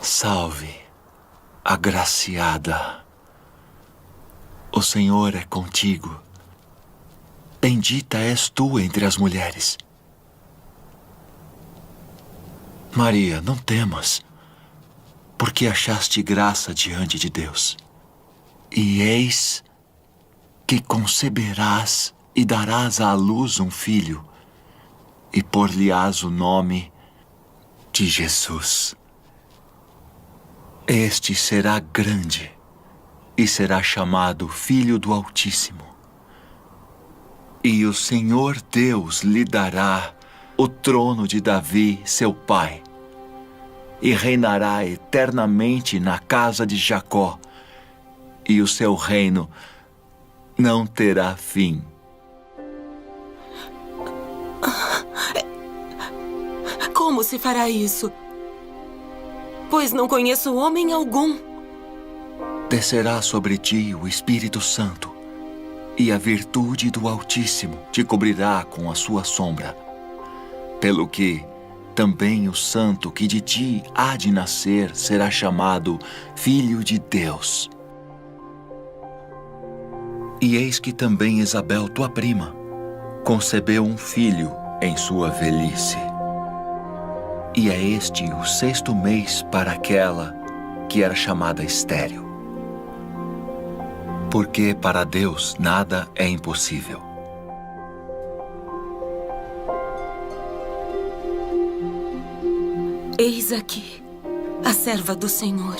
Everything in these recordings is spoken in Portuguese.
Salve, agraciada. O Senhor é contigo. Bendita és tu entre as mulheres. Maria, não temas, porque achaste graça diante de Deus. E eis que conceberás e darás à luz um filho, e por-lhe-ás o nome de Jesus. Este será grande e será chamado Filho do Altíssimo. E o Senhor Deus lhe dará o trono de Davi, seu pai, e reinará eternamente na casa de Jacó, e o seu reino não terá fim. Como se fará isso? Pois não conheço homem algum. Descerá sobre ti o Espírito Santo, e a virtude do Altíssimo te cobrirá com a sua sombra. Pelo que também o santo que de ti há de nascer será chamado Filho de Deus. E eis que também Isabel, tua prima, concebeu um filho em sua velhice. E é este o 6º mês para aquela que era chamada estéril. Porque para Deus nada é impossível. Eis aqui a serva do Senhor.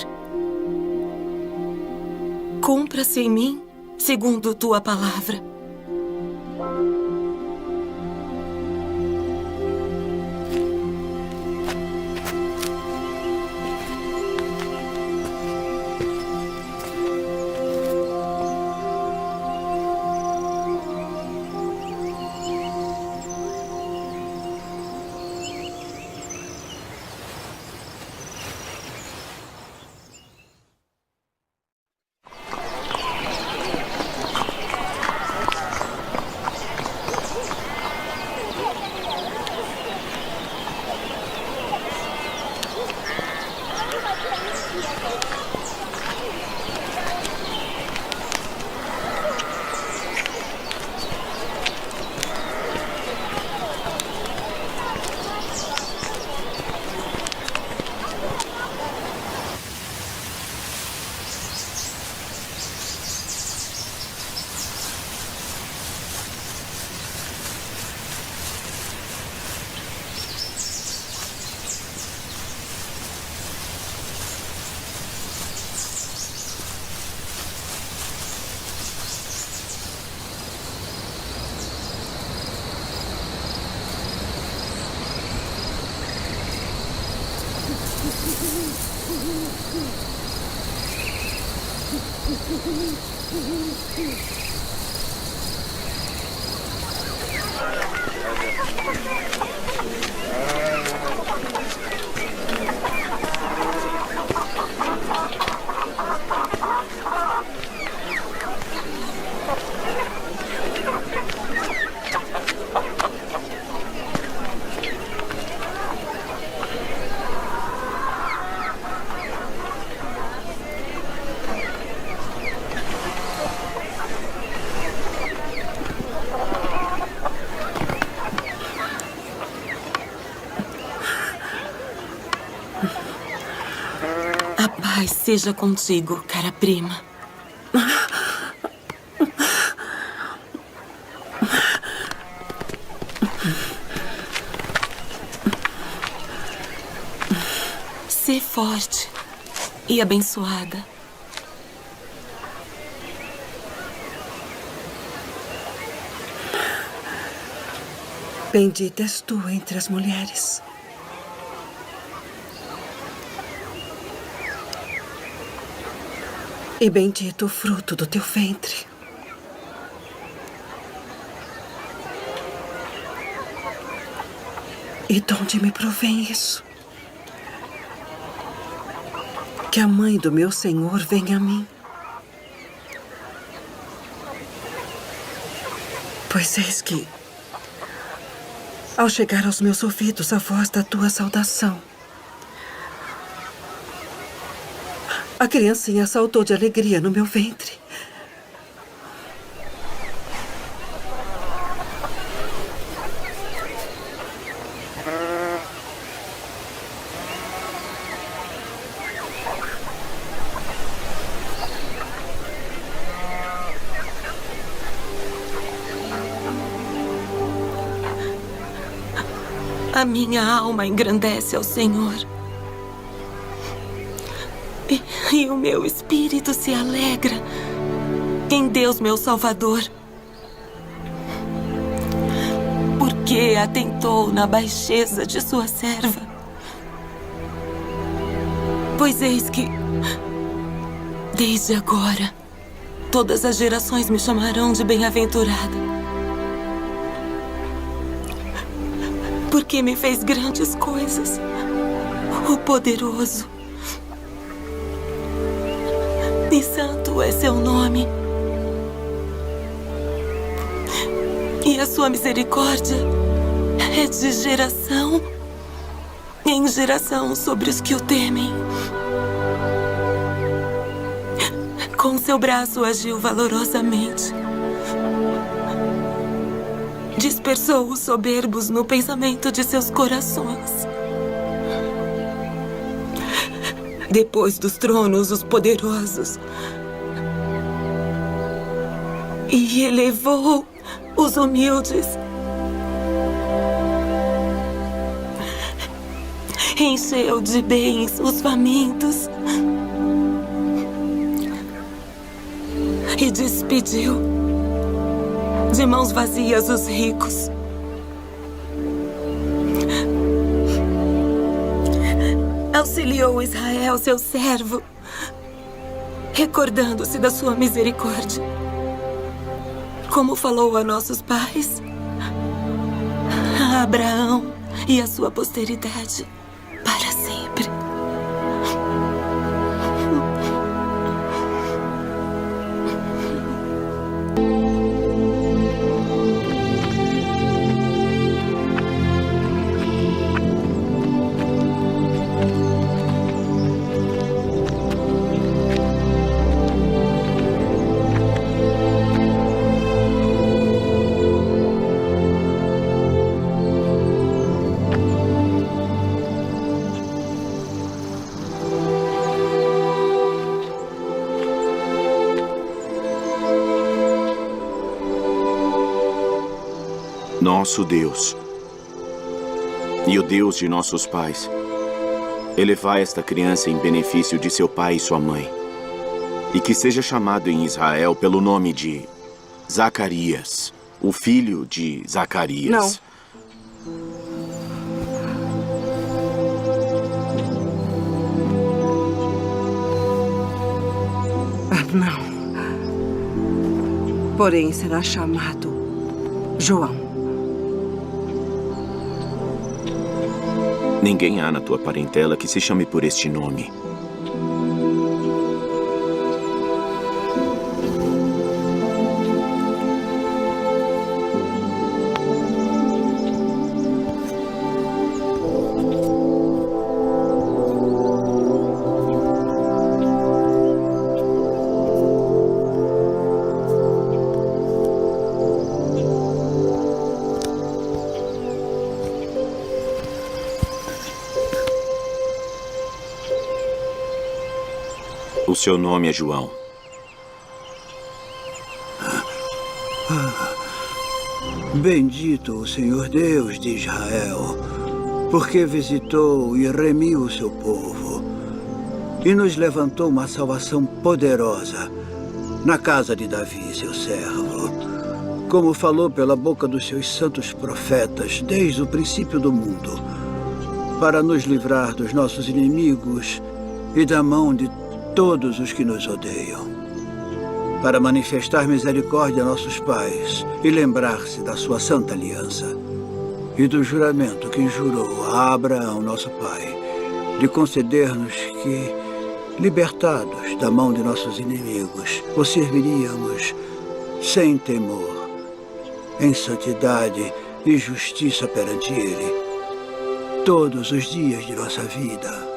Cumpra-se em mim segundo tua palavra. A paz seja contigo, cara prima. Sê forte e abençoada. Bendita és tu entre as mulheres. E bendito o fruto do teu ventre. E de onde me provém isso? Que a mãe do meu Senhor venha a mim. Pois eis que, ao chegar aos meus ouvidos a voz da tua saudação, a criancinha saltou de alegria no meu ventre. A minha alma engrandece ao Senhor. E o meu espírito se alegra em Deus, meu Salvador. Porque atentou na baixeza de sua serva. Pois eis que, desde agora, todas as gerações me chamarão de bem-aventurada. Porque me fez grandes coisas, o poderoso. E santo é seu nome. E a sua misericórdia é de geração em geração sobre os que o temem. Com seu braço agiu valorosamente. Dispersou os soberbos no pensamento de seus corações. Depois dos tronos, os poderosos. E elevou os humildes. Encheu de bens os famintos. E despediu de mãos vazias os ricos. Auxiliou Israel, seu servo, recordando-se da sua misericórdia, como falou a nossos pais, a Abraão e a sua posteridade para sempre. Nosso Deus e o Deus de nossos pais, elevai esta criança em benefício de seu pai e sua mãe, e que seja chamado em Israel pelo nome de Zacarias, o filho de Zacarias. Não. Não. Porém, será chamado João. Ninguém há na tua parentela que se chame por este nome. O seu nome é João. Bendito o Senhor Deus de Israel, porque visitou e remiu o seu povo e nos levantou uma salvação poderosa na casa de Davi, seu servo, como falou pela boca dos seus santos profetas desde o princípio do mundo, para nos livrar dos nossos inimigos e da mão de todos os que nos odeiam, para manifestar misericórdia a nossos pais e lembrar-se da sua santa aliança e do juramento que jurou a Abraão, nosso pai, de conceder-nos que, libertados da mão de nossos inimigos, o serviríamos sem temor, em santidade e justiça perante Ele, todos os dias de nossa vida.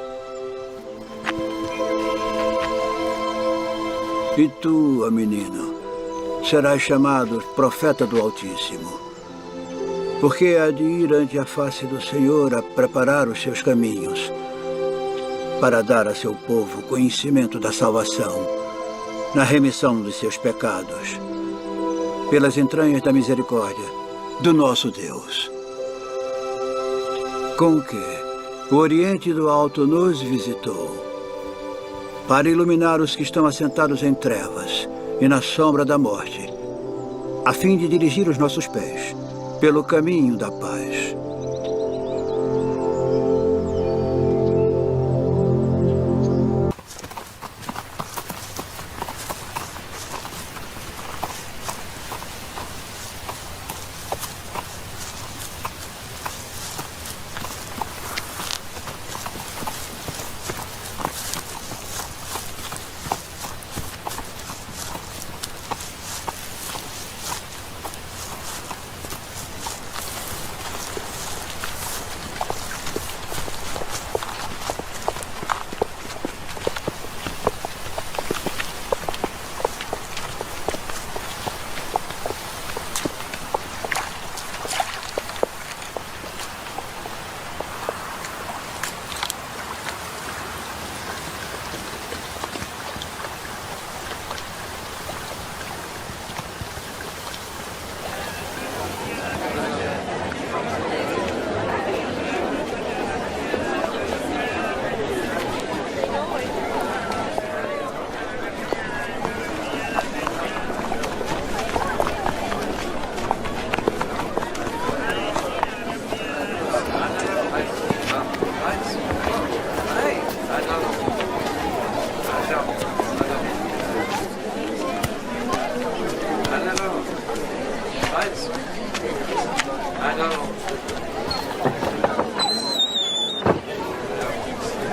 E tu, ó menino, serás chamado profeta do Altíssimo, porque há de ir ante a face do Senhor a preparar os seus caminhos, para dar a seu povo conhecimento da salvação, na remissão dos seus pecados, pelas entranhas da misericórdia do nosso Deus. Com que o Oriente do Alto nos visitou, para iluminar os que estão assentados em trevas e na sombra da morte, a fim de dirigir os nossos pés pelo caminho da paz.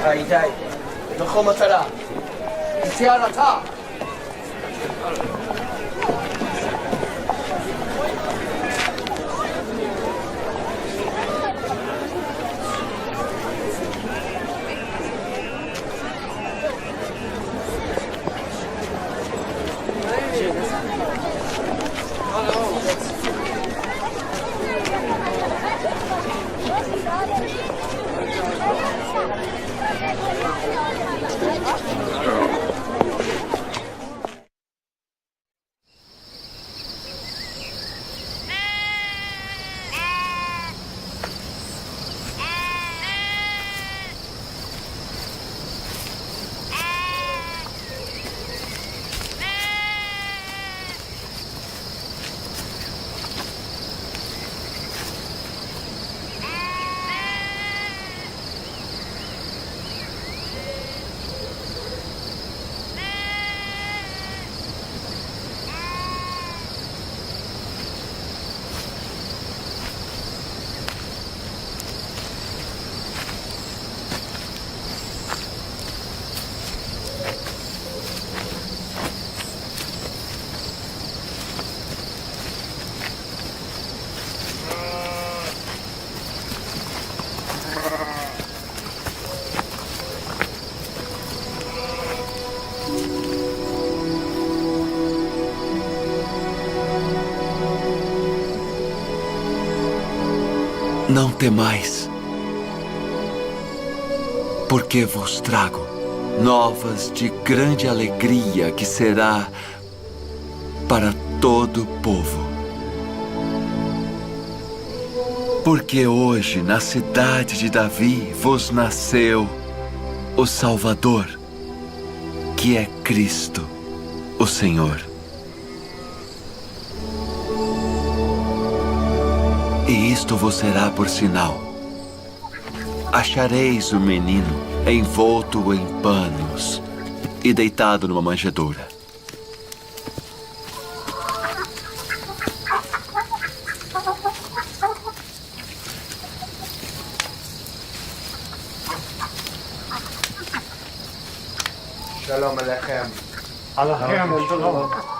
הידי, נוחו מטרה, יציאה רתה. Não temais, porque vos trago novas de grande alegria que será para todo o povo. Porque hoje, na cidade de Davi, vos nasceu o Salvador, que é Cristo, o Senhor. E isto vos será por sinal. Achareis o menino envolto em panos e deitado numa manjedoura. Shalom Aleichem. Aleichem, shalom.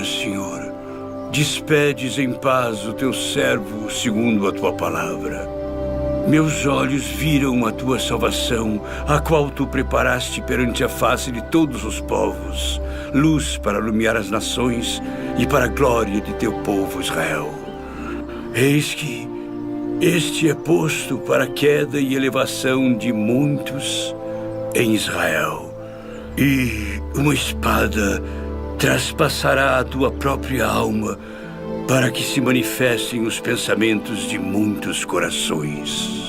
agora, Senhor, despedes em paz o teu servo segundo a tua palavra. Meus olhos viram a tua salvação, a qual tu preparaste perante a face de todos os povos, luz para iluminar as nações e para a glória de teu povo Israel. Eis que este é posto para a queda e elevação de muitos em Israel, e uma espada traspassará a tua própria alma, para que se manifestem os pensamentos de muitos corações.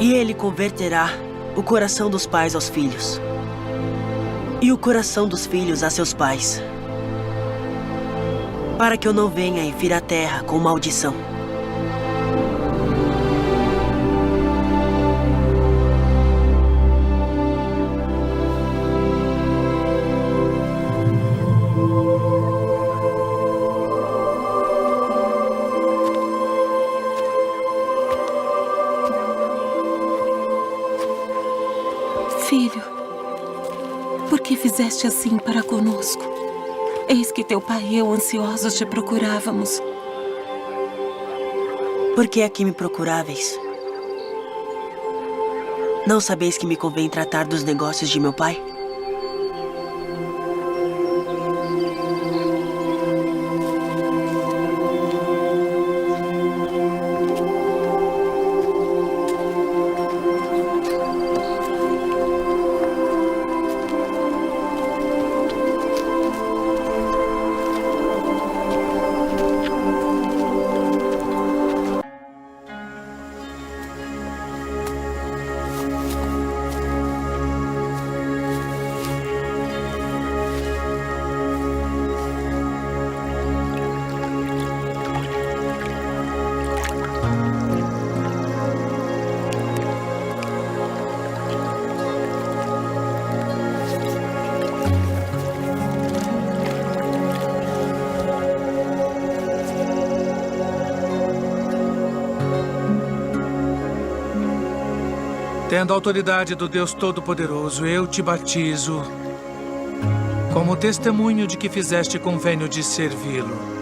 E ele converterá o coração dos pais aos filhos, e o coração dos filhos a seus pais, para que eu não venha e fira a terra com maldição. Filho, por que fizeste assim para conosco? Eis que teu pai e eu ansiosos te procurávamos. Por que aqui me procuráveis? Não sabeis que me convém tratar dos negócios de meu pai? Tendo a autoridade do Deus Todo-Poderoso, eu te batizo como testemunho de que fizeste convênio de servi-lo.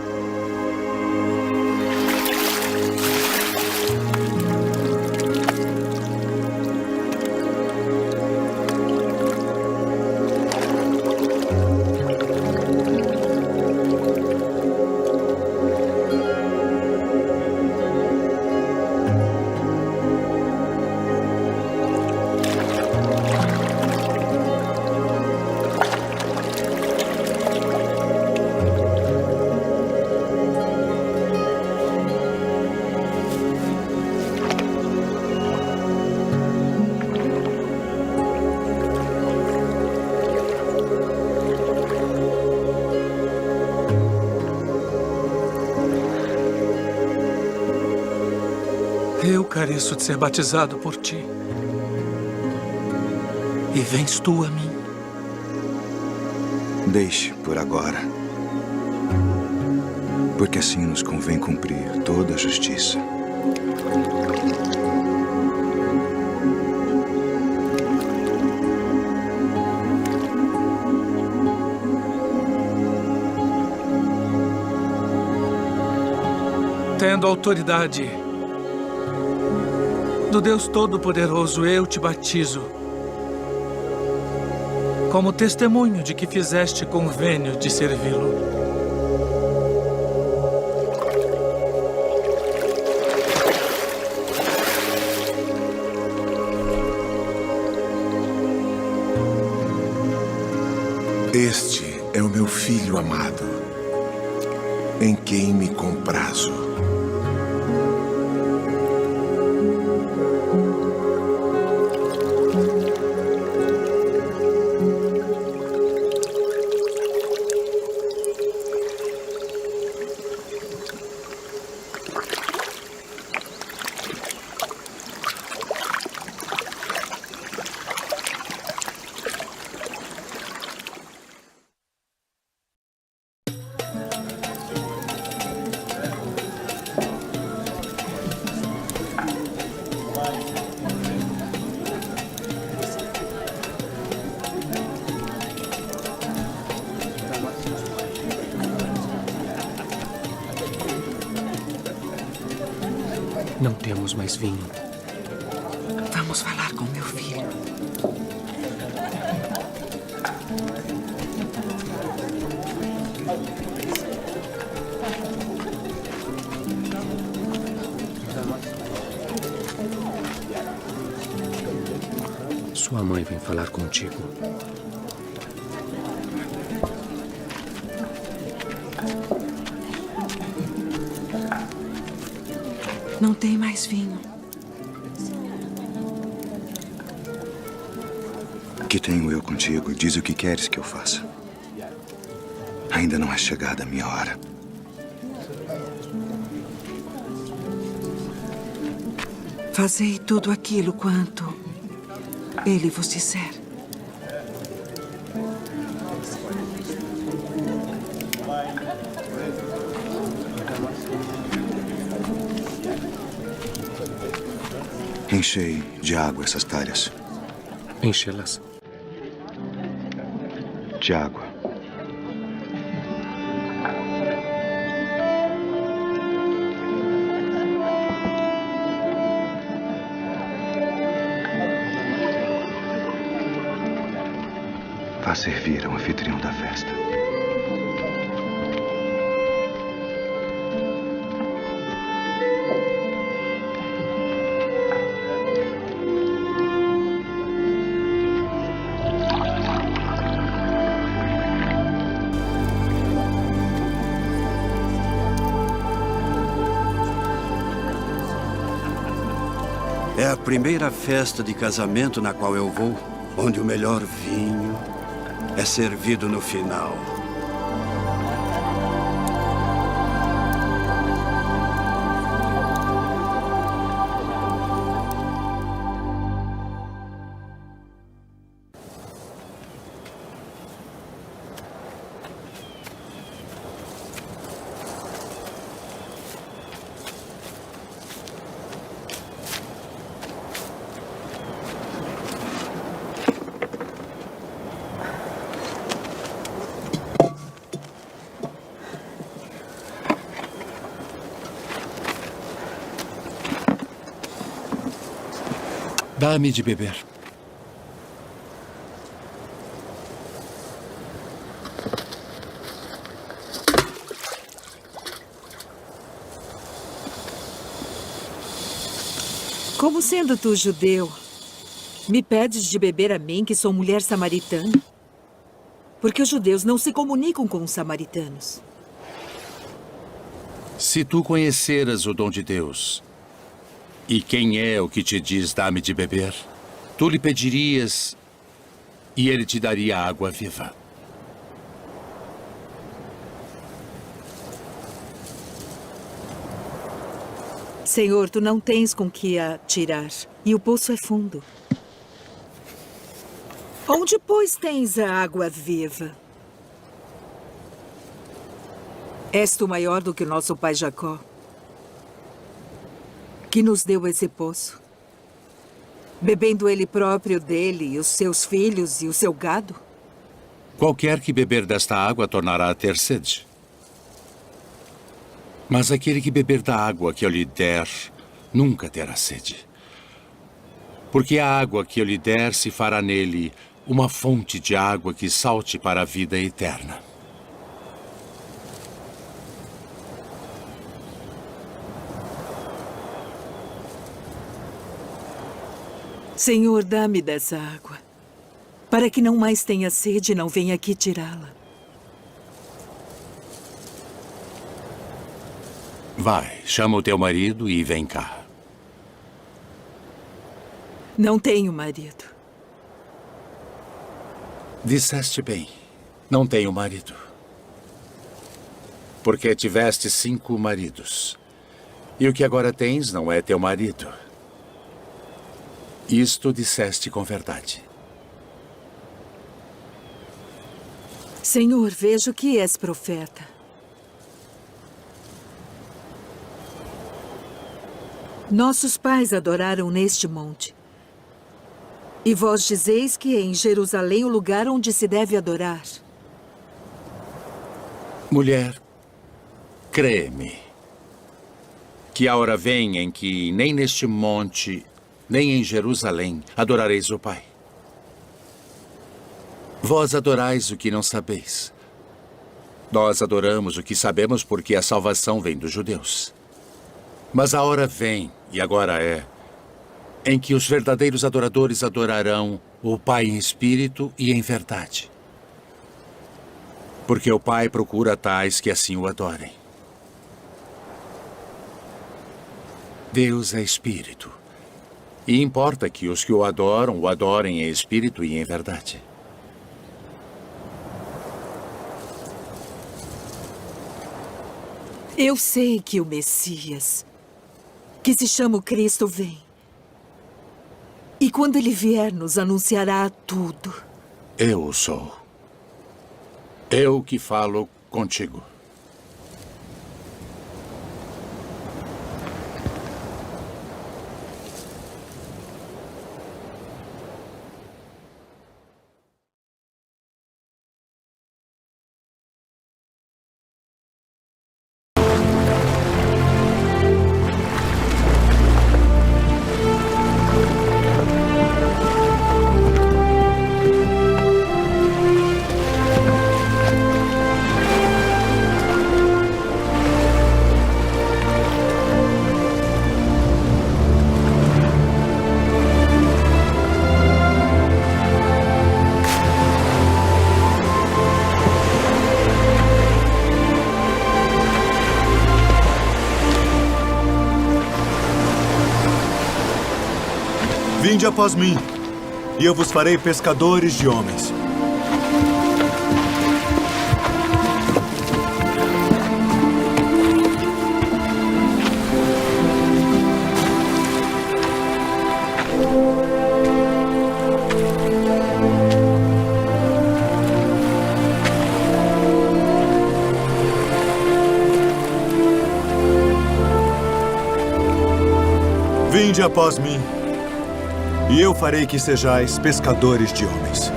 Eu careço de ser batizado por ti. E vens tu a mim. Deixe por agora. Porque assim nos convém cumprir toda a justiça. Tendo autoridade do Deus Todo-Poderoso, eu te batizo como testemunho de que fizeste convênio de servi-lo. Este é o meu filho amado, em quem me comprazo. Não temos mais vinho. Vamos falar com meu filho. Sua mãe vem falar contigo. Não tem mais vinho. Que tenho eu contigo? Diz o que queres que eu faça. Ainda não é chegada a minha hora. Fazei tudo aquilo quanto ele vos disser. Enchei de água essas talhas. Enchê-las. De água. Vá servir ao anfitrião da festa. É a primeira festa de casamento na qual eu vou, onde o melhor vinho é servido no final. Dá-me de beber. Como sendo tu judeu, me pedes de beber a mim, que sou mulher samaritana? Porque os judeus não se comunicam com os samaritanos. Se tu conheceras o dom de Deus, e quem é o que te diz dá-me de beber, tu lhe pedirias e ele te daria água viva. Senhor, tu não tens com que a tirar, e o poço é fundo. Onde, pois, tens a água viva? És tu maior do que o nosso pai Jacó, que nos deu esse poço, bebendo ele próprio dele, e os seus filhos e o seu gado? Qualquer que beber desta água tornará a ter sede. Mas aquele que beber da água que eu lhe der, nunca terá sede. Porque a água que eu lhe der se fará nele uma fonte de água que salte para a vida eterna. Senhor, dá-me dessa água, para que não mais tenha sede e não venha aqui tirá-la. Vai, chama o teu marido e vem cá. Não tenho marido. Disseste bem, não tenho marido. Porque tiveste 5 maridos. E o que agora tens não é teu marido. Isto disseste com verdade. Senhor, vejo que és profeta. Nossos pais adoraram neste monte. E vós dizeis que é em Jerusalém o lugar onde se deve adorar. Mulher, crê-me, que a hora vem em que nem neste monte, nem em Jerusalém adorareis o Pai. Vós adorais o que não sabeis. Nós adoramos o que sabemos porque a salvação vem dos judeus. Mas a hora vem, e agora é, em que os verdadeiros adoradores adorarão o Pai em espírito e em verdade. Porque o Pai procura tais que assim o adorem. Deus é espírito. E importa que os que o adorem em espírito e em verdade. Eu sei que o Messias, que se chama o Cristo, vem. E quando ele vier, nos anunciará tudo. Eu o sou. Eu que falo contigo. Vinde após mim, e eu vos farei pescadores de homens. Vinde após mim, e eu farei que sejais pescadores de homens.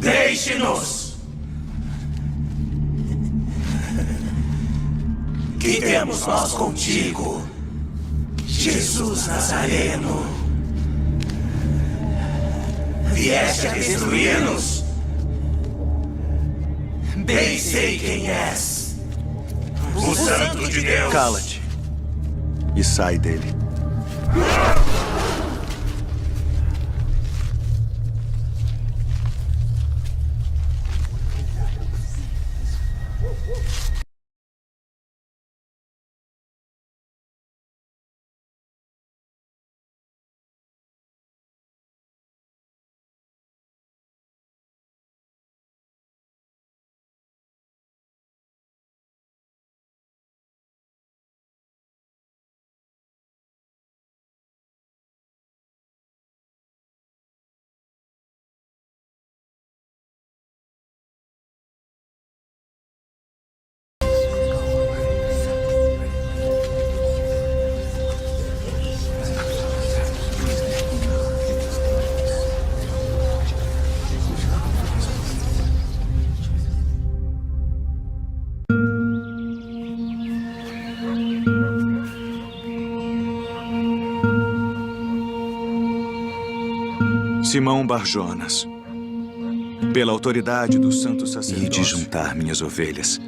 Deixe-nos! Que temos nós contigo, Jesus Nazareno? Vieste a destruir-nos? Bem sei quem és. O Santo de Deus. Cala-te e sai dele. Simão Barjonas, pela autoridade do santo sacerdócio. E de juntar minhas ovelhas.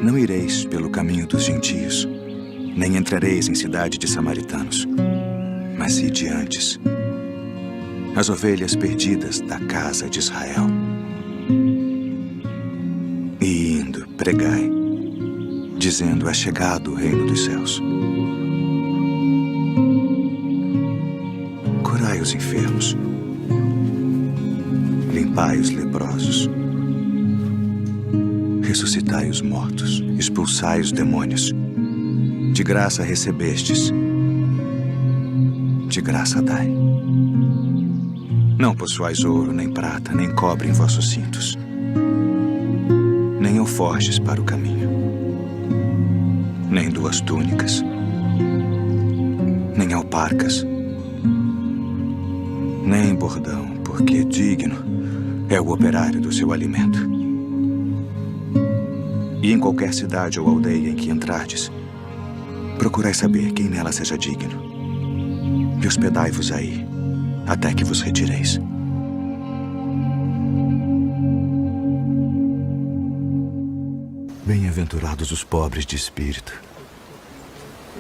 Não ireis pelo caminho dos gentios, nem entrareis em cidade de samaritanos, mas ide antes, as ovelhas perdidas da casa de Israel. E indo, pregai, dizendo: é chegado o reino dos céus. Curai os enfermos, limpai os leprosos, ressuscitai os mortos, expulsai os demônios. De graça recebestes, de graça dai. Não possuais ouro, nem prata, nem cobre em vossos cintos, nem alforjes para o caminho, nem 2 túnicas, nem alparcas, nem bordão, porque digno é o operário do seu alimento. E em qualquer cidade ou aldeia em que entrardes, procurai saber quem nela seja digno, e hospedai-vos aí, até que vos retireis. Bem-aventurados os pobres de espírito,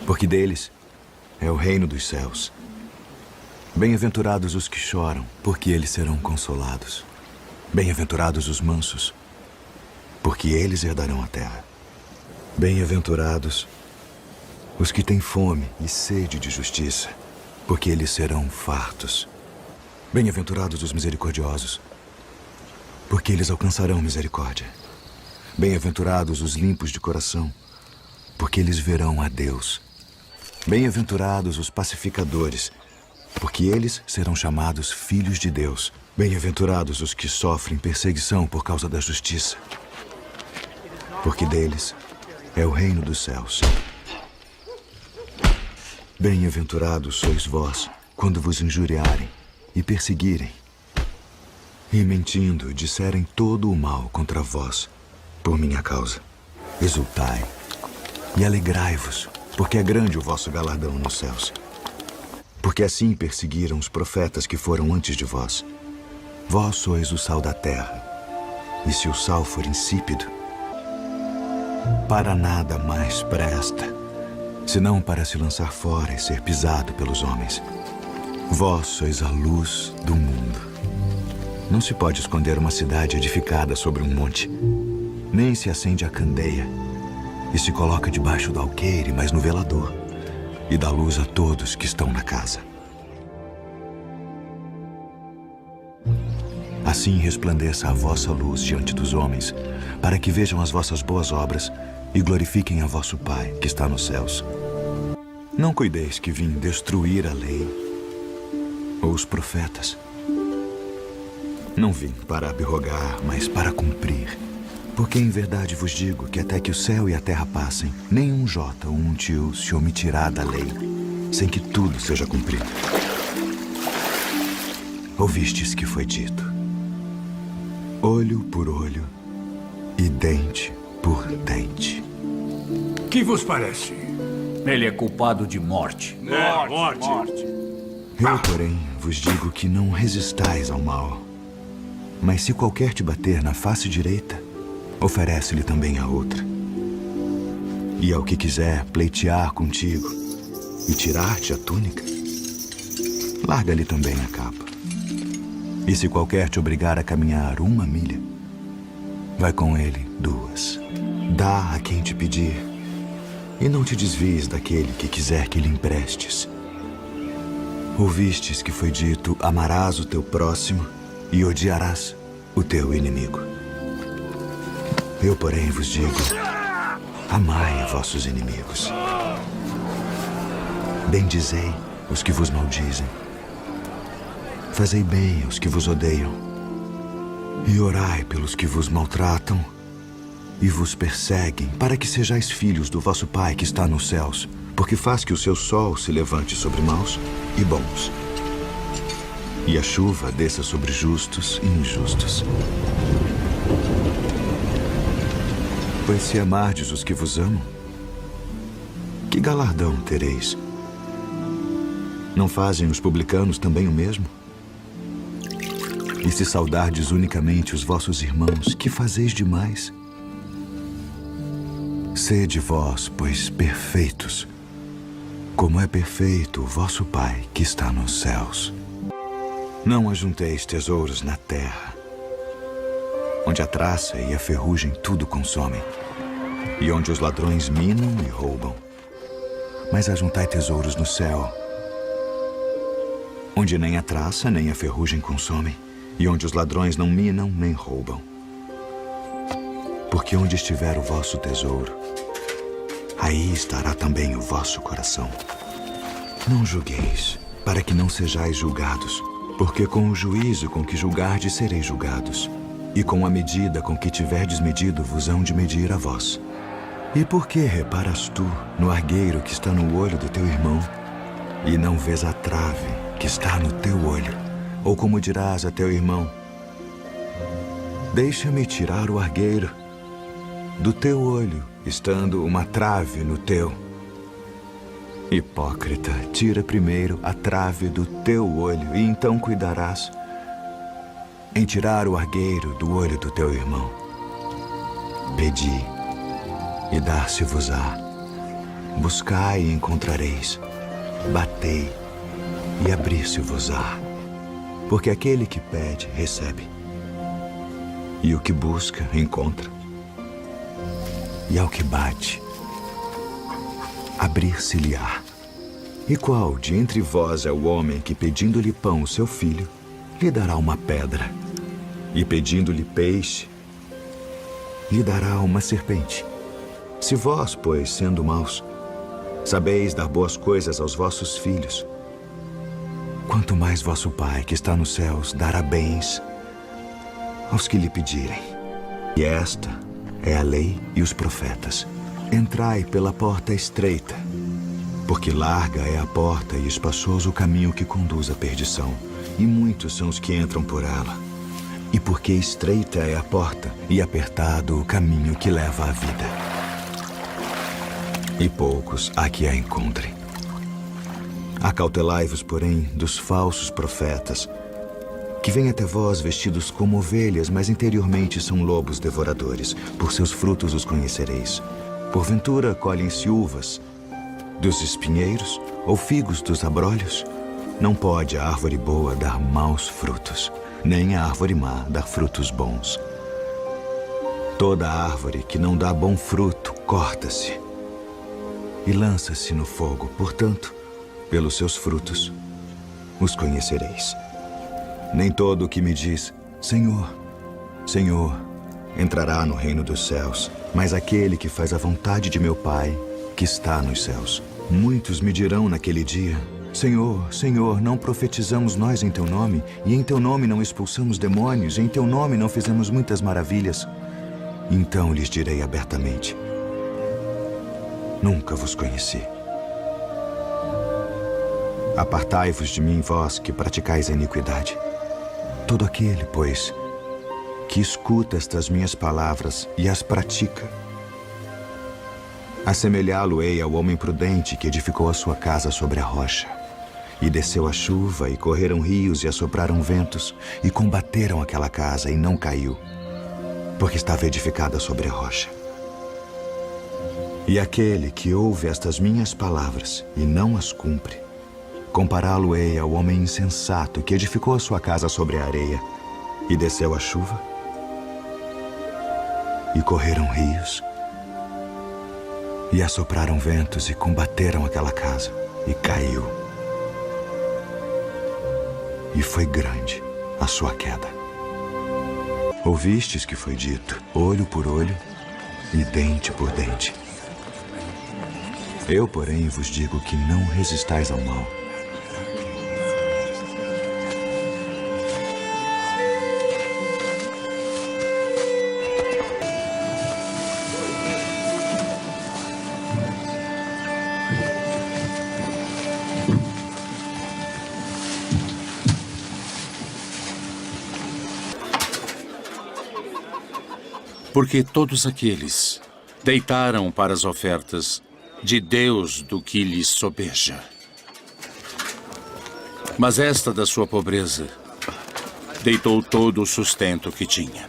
porque deles é o reino dos céus. Bem-aventurados os que choram, porque eles serão consolados. Bem-aventurados os mansos, porque eles herdarão a terra. Bem-aventurados os que têm fome e sede de justiça, porque eles serão fartos. Bem-aventurados os misericordiosos, porque eles alcançarão misericórdia. Bem-aventurados os limpos de coração, porque eles verão a Deus. Bem-aventurados os pacificadores, porque eles serão chamados filhos de Deus. Bem-aventurados os que sofrem perseguição por causa da justiça, porque deles é o reino dos céus. Bem-aventurados sois vós, quando vos injuriarem e perseguirem, e mentindo disserem todo o mal contra vós, por minha causa. Exultai e alegrai-vos, porque é grande o vosso galardão nos céus. Porque assim perseguiram os profetas que foram antes de vós. Vós sois o sal da terra, e se o sal for insípido, para nada mais presta, senão para se lançar fora e ser pisado pelos homens. Vós sois a luz do mundo. Não se pode esconder uma cidade edificada sobre um monte, nem se acende a candeia e se coloca debaixo do alqueire, mas no velador, e dá luz a todos que estão na casa. Assim resplandeça a vossa luz diante dos homens, para que vejam as vossas boas obras e glorifiquem a vosso Pai que está nos céus. Não cuideis que vim destruir a lei ou os profetas. Não vim para abrogar, mas para cumprir. Porque em verdade vos digo que até que o céu e a terra passem, nem um jota ou um tio se omitirá da lei, sem que tudo seja cumprido. Ouvistes que foi dito: olho por olho e dente por dente. Que vos parece? Ele é culpado de morte. Morte. Eu, porém, vos digo que não resistais ao mal. Mas se qualquer te bater na face direita, oferece-lhe também a outra. E ao que quiser pleitear contigo e tirar-te a túnica, larga-lhe também a capa. E se qualquer te obrigar a caminhar 1 milha, vai com ele 2. Dá a quem te pedir, e não te desvies daquele que quiser que lhe emprestes. Ouvistes que foi dito: amarás o teu próximo e odiarás o teu inimigo. Eu, porém, vos digo: amai vossos inimigos. Bendizei os que vos maldizem. Fazei bem aos que vos odeiam. E orai pelos que vos maltratam e vos perseguem, para que sejais filhos do vosso Pai que está nos céus, porque faz que o seu sol se levante sobre maus e bons, e a chuva desça sobre justos e injustos. Pois se amardes os que vos amam, que galardão tereis? Não fazem os publicanos também o mesmo? E se saudardes unicamente os vossos irmãos, que fazeis demais? Sede vós, pois, perfeitos, como é perfeito o vosso Pai que está nos céus. Não ajunteis tesouros na terra, onde a traça e a ferrugem tudo consomem, e onde os ladrões minam e roubam. Mas ajuntai tesouros no céu, onde nem a traça nem a ferrugem consomem, e onde os ladrões não minam nem roubam. Porque onde estiver o vosso tesouro, aí estará também o vosso coração. Não julgueis, para que não sejais julgados, porque com o juízo com que julgardes sereis julgados, e com a medida com que tiverdes medido vos hão de medir a vós. E por que reparas tu no argueiro que está no olho do teu irmão, e não vês a trave que está no teu olho? Ou como dirás a teu irmão: deixa-me tirar o argueiro do teu olho, estando uma trave no teu. Hipócrita, tira primeiro a trave do teu olho, e então cuidarás em tirar o argueiro do olho do teu irmão. Pedi, e dar-se-vos-á. Buscai e encontrareis. Batei, e abrir-se-vos-á. Porque aquele que pede, recebe. E o que busca, encontra. E ao que bate, abrir-se-lhe-á. E qual de entre vós é o homem que, pedindo-lhe pão o seu filho, lhe dará uma pedra? E pedindo-lhe peixe, lhe dará uma serpente? Se vós, pois, sendo maus, sabeis dar boas coisas aos vossos filhos, quanto mais vosso Pai, que está nos céus, dará bens aos que lhe pedirem. E esta é a lei e os profetas. Entrai pela porta estreita, porque larga é a porta e espaçoso o caminho que conduz à perdição, e muitos são os que entram por ela. E porque estreita é a porta e apertado o caminho que leva à vida, e poucos há que a encontrem. Acautelai-vos, porém, dos falsos profetas, que vêm até vós vestidos como ovelhas, mas interiormente são lobos devoradores. Por seus frutos os conhecereis. Porventura colhem-se uvas dos espinheiros ou figos dos abrolhos? Não pode a árvore boa dar maus frutos, nem a árvore má dar frutos bons. Toda árvore que não dá bom fruto corta-se e lança-se no fogo. Portanto, pelos seus frutos os conhecereis. Nem todo o que me diz, Senhor, Senhor, entrará no reino dos céus, mas aquele que faz a vontade de meu Pai, que está nos céus. Muitos me dirão naquele dia: Senhor, Senhor, não profetizamos nós em teu nome, e em teu nome não expulsamos demônios, e em teu nome não fizemos muitas maravilhas? Então lhes direi abertamente: nunca vos conheci. Apartai-vos de mim, vós que praticais a iniquidade. Todo aquele, pois, que escuta estas minhas palavras e as pratica, Assemelhá-lo-ei ao homem prudente que edificou a sua casa sobre a rocha. E desceu a chuva, e correram rios, e assopraram ventos, e combateram aquela casa, e não caiu, porque estava edificada sobre a rocha. E aquele que ouve estas minhas palavras e não as cumpre, compará-lo-ei ao homem insensato que edificou a sua casa sobre a areia, e desceu a chuva, e correram rios, e assopraram ventos, e combateram aquela casa, e caiu. E foi grande a sua queda. Ouvistes que foi dito, olho por olho e dente por dente. Eu, porém, vos digo que não resistais ao mal. Porque todos aqueles deitaram para as ofertas de Deus do que lhes sobeja. Mas esta da sua pobreza deitou todo o sustento que tinha.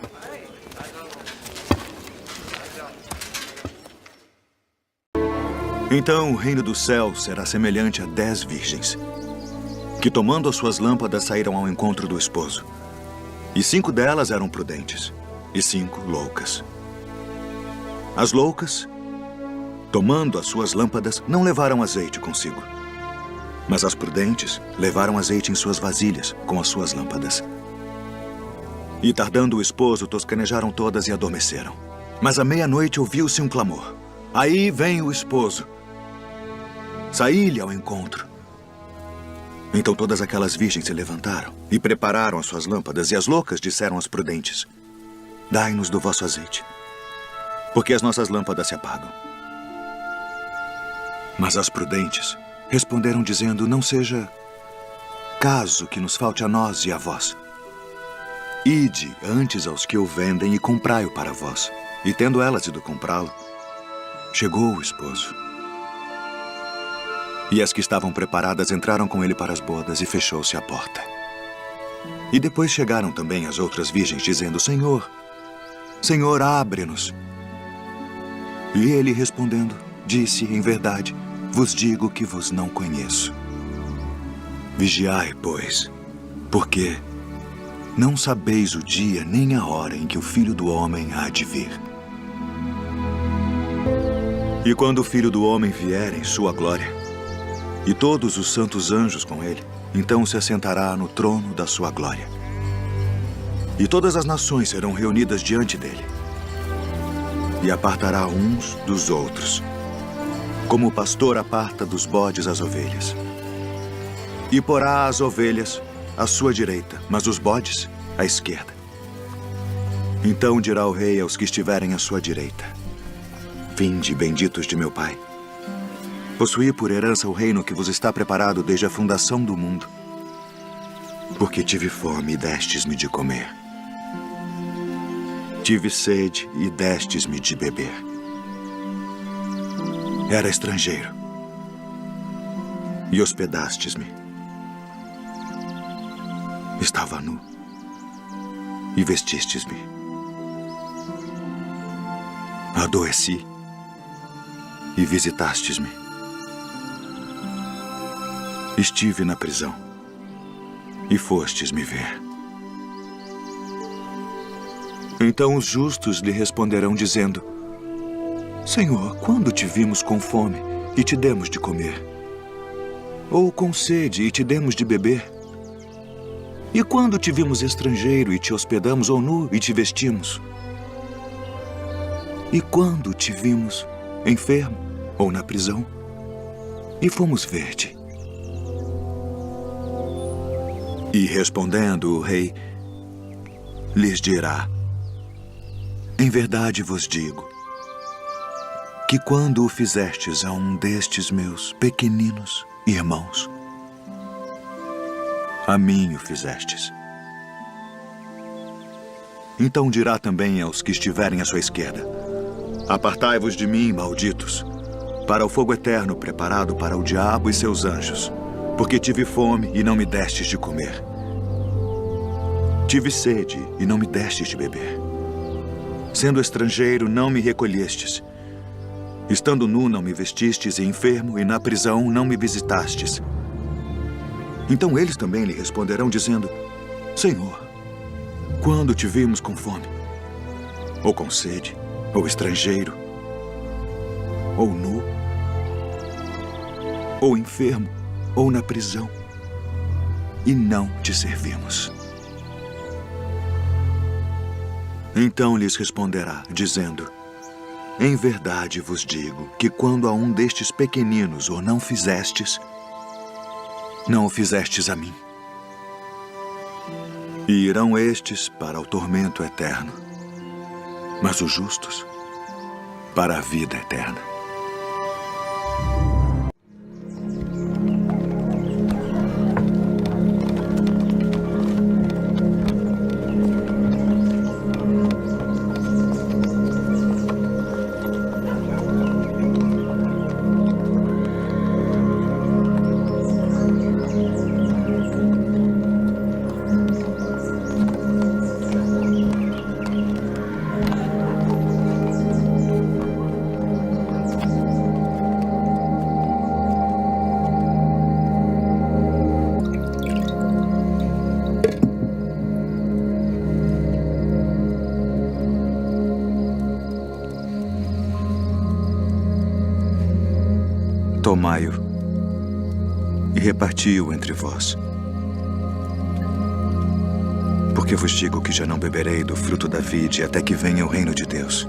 Então o reino do céu será semelhante a 10 virgens, que tomando as suas lâmpadas saíram ao encontro do esposo. E 5 delas eram prudentes, e 5 loucas. As loucas, tomando as suas lâmpadas, não levaram azeite consigo. Mas as prudentes levaram azeite em suas vasilhas com as suas lâmpadas. E tardando o esposo, toscanejaram todas e adormeceram. Mas à meia-noite ouviu-se um clamor. Aí vem o esposo. Saí-lhe ao encontro. Então todas aquelas virgens se levantaram e prepararam as suas lâmpadas, e as loucas disseram às prudentes: dai-nos do vosso azeite, porque as nossas lâmpadas se apagam. Mas as prudentes responderam dizendo: não seja caso que nos falte a nós e a vós. Ide antes aos que o vendem e comprai-o para vós. E tendo elas ido comprá-lo, chegou o esposo. E as que estavam preparadas entraram com ele para as bodas, e fechou-se a porta. E depois chegaram também as outras virgens, dizendo: Senhor, Senhor, abre-nos. E ele, respondendo, disse: em verdade, vos digo que vos não conheço. Vigiai, pois, porque não sabeis o dia nem a hora em que o Filho do Homem há de vir. E quando o Filho do Homem vier em sua glória, e todos os santos anjos com ele, então se assentará no trono da sua glória. E todas as nações serão reunidas diante dele. E apartará uns dos outros, como o pastor aparta dos bodes as ovelhas. E porá as ovelhas à sua direita, mas os bodes à esquerda. Então dirá o rei aos que estiverem à sua direita: vinde, benditos de meu Pai. Possuí por herança o reino que vos está preparado desde a fundação do mundo. Porque tive fome e destes-me de comer. Tive sede e destes-me de beber. Era estrangeiro e hospedastes-me. Estava nu e vestistes-me. Adoeci e visitastes-me. Estive na prisão e fostes me ver. Então os justos lhe responderão dizendo: Senhor, quando te vimos com fome e te demos de comer? Ou com sede e te demos de beber? E quando te vimos estrangeiro e te hospedamos, ou nu e te vestimos? E quando te vimos enfermo ou na prisão e fomos ver-te? E respondendo o rei, lhes dirá: em verdade vos digo, que quando o fizestes a um destes meus pequeninos irmãos, a mim o fizestes. Então dirá também aos que estiverem à sua esquerda: apartai-vos de mim, malditos, para o fogo eterno preparado para o diabo e seus anjos, porque tive fome e não me destes de comer. Tive sede e não me destes de beber. Sendo estrangeiro, não me recolhestes. Estando nu, não me vestistes, e enfermo, e na prisão, não me visitastes. Então eles também lhe responderão, dizendo: Senhor, quando te vimos com fome, ou com sede, ou estrangeiro, ou nu, ou enfermo, ou na prisão, e não te servimos? Então lhes responderá, dizendo: Em verdade vos digo que quando a um destes pequeninos o não fizestes, não o fizestes a mim. E irão estes para o tormento eterno, mas os justos para a vida eterna. Tomai-o e reparti-o entre vós. Porque vos digo que já não beberei do fruto da vide até que venha o reino de Deus.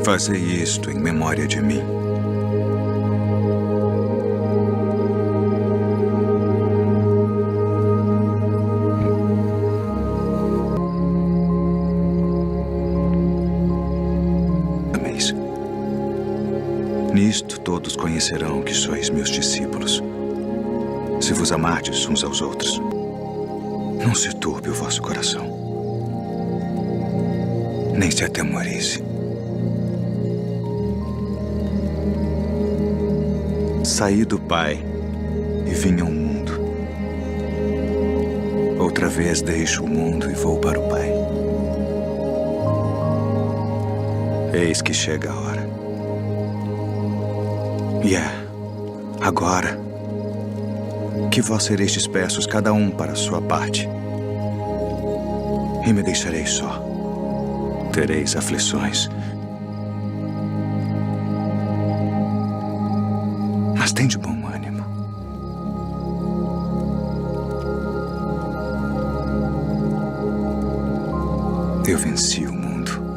Fazei isto em memória de mim. Ameis. Nisto todos conhecerão que sois meus discípulos, se vos amardes uns aos outros. Não se turbe o vosso coração, nem se atemorize. Saí do Pai e vim ao mundo. Outra vez deixo o mundo e vou para o Pai. Eis que chega a hora. E agora, que vós sereis dispersos cada um para a sua parte. E me deixareis só. Tereis aflições. Mas tem de bom ânimo. Eu venci o mundo.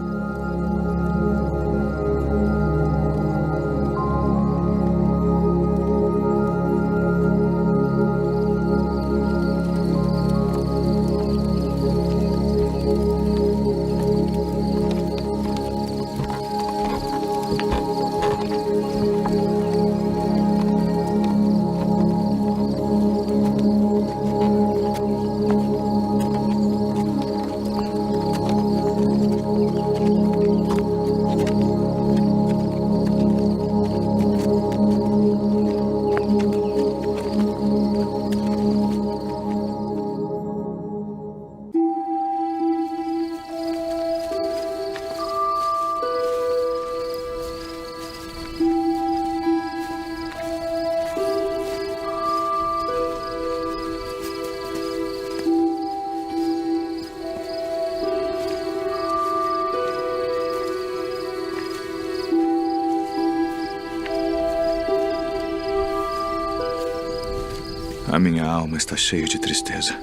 A minha alma está cheia de tristeza.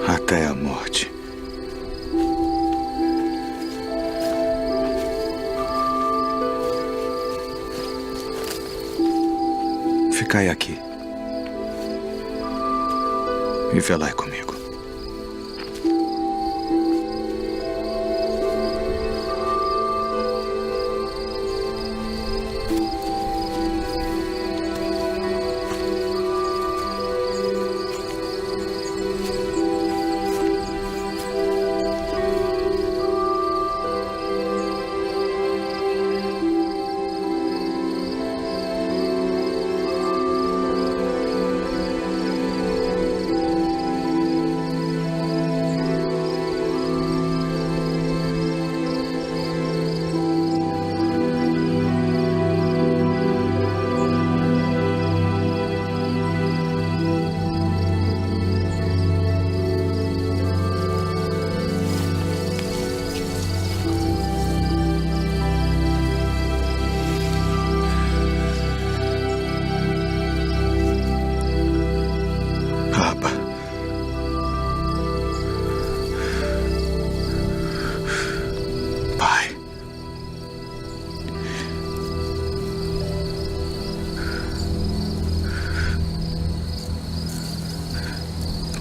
Até a morte. Ficai aqui. E velai comigo.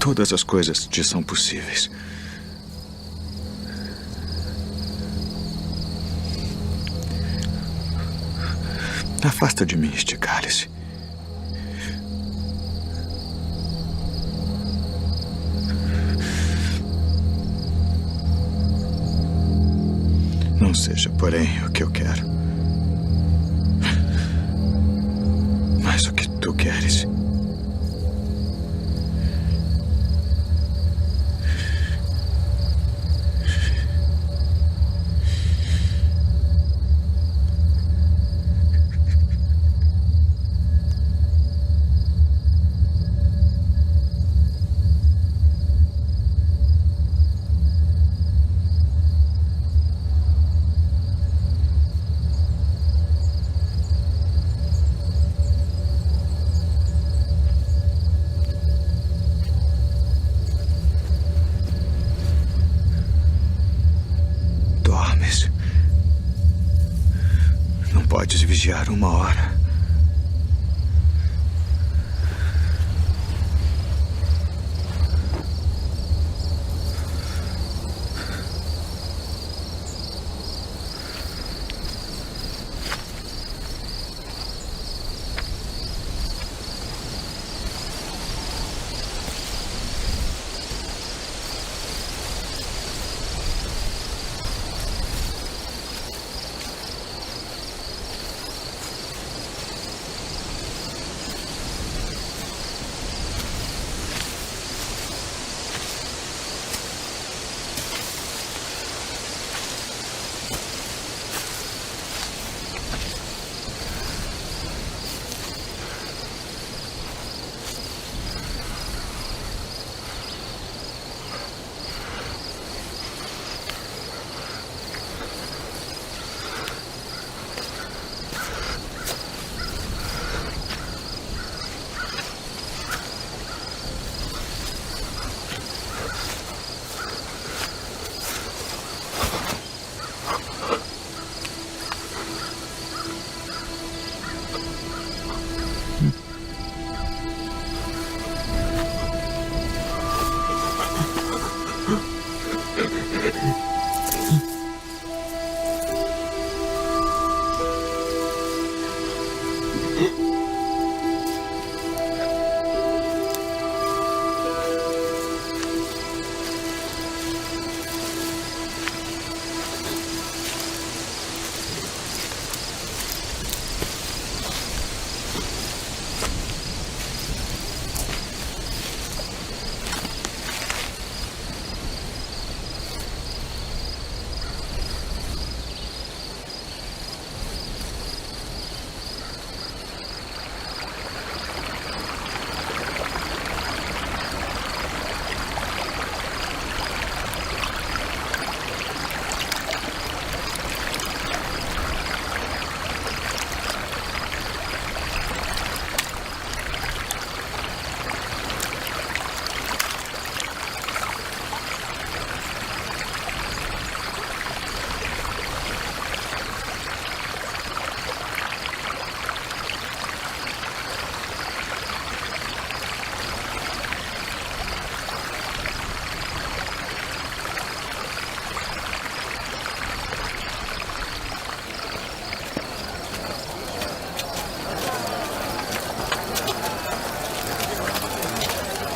Todas as coisas te são possíveis. Afasta de mim este cálice. Não seja, porém, o que eu quero, mas o que tu queres. Podes vigiar 1 hora.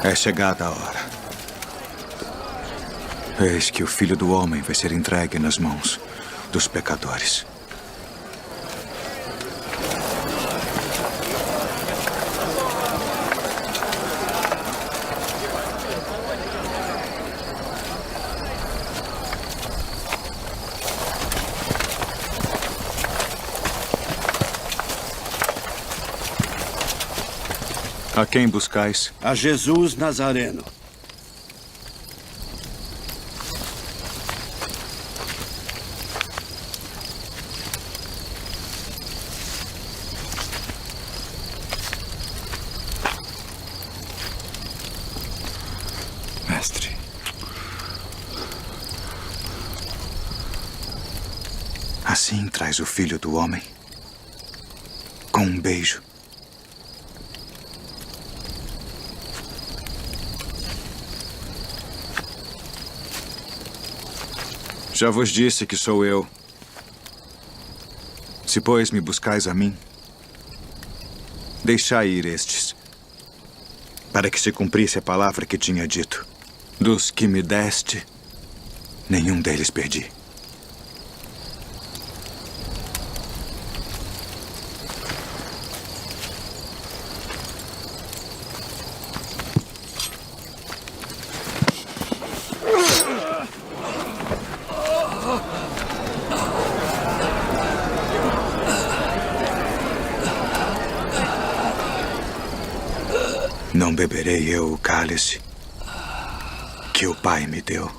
É chegada a hora. Eis que o Filho do Homem vai ser entregue nas mãos dos pecadores. A quem buscais? A Jesus Nazareno. Mestre. Assim traz o Filho do Homem? Com um beijo. Já vos disse que sou eu. Se, pois, me buscais a mim, deixai ir estes, para que se cumprisse a palavra que tinha dito. Dos que me deste, nenhum deles perdi. Não beberei eu o cálice que o Pai me deu.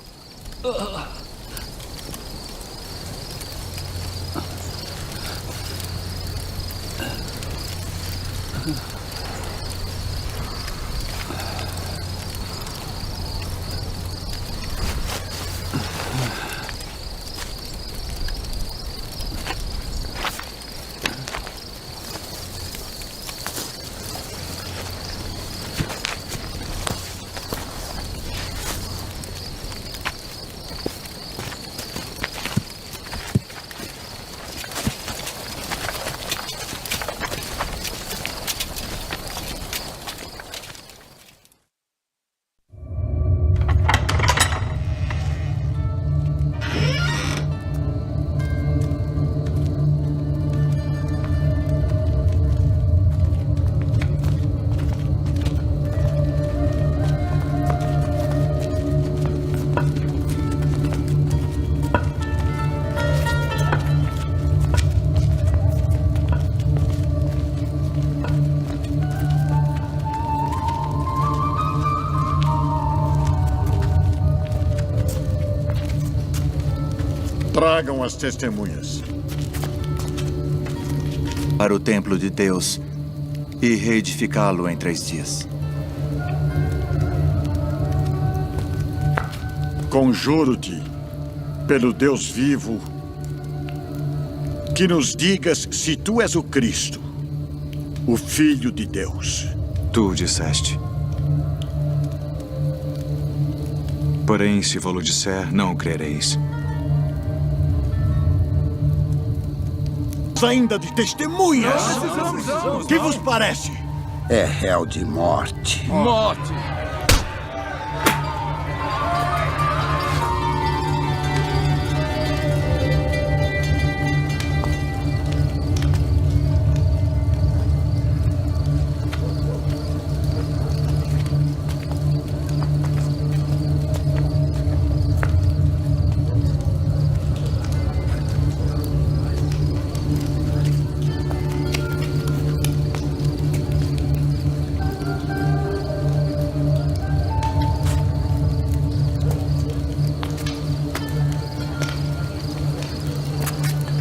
Tragam as testemunhas. Para o templo de Deus e reedificá-lo em 3 dias. Conjuro-te, pelo Deus vivo, que nos digas se tu és o Cristo, o Filho de Deus. Tu o disseste. Porém, se vou-lo disser, não o crereis. Ainda de testemunhas. Que vos parece? É réu de morte. Morte!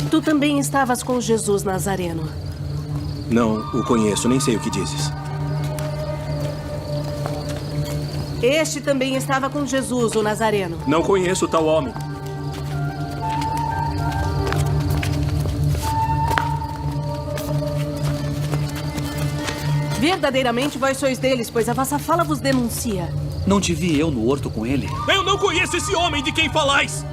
Tu também estavas com Jesus Nazareno. Não o conheço, nem sei o que dizes. Este também estava com Jesus, o Nazareno. Não conheço tal homem. Verdadeiramente vós sois deles, pois a vossa fala vos denuncia. Não te vi eu no horto com ele? Eu não conheço esse homem de quem falais!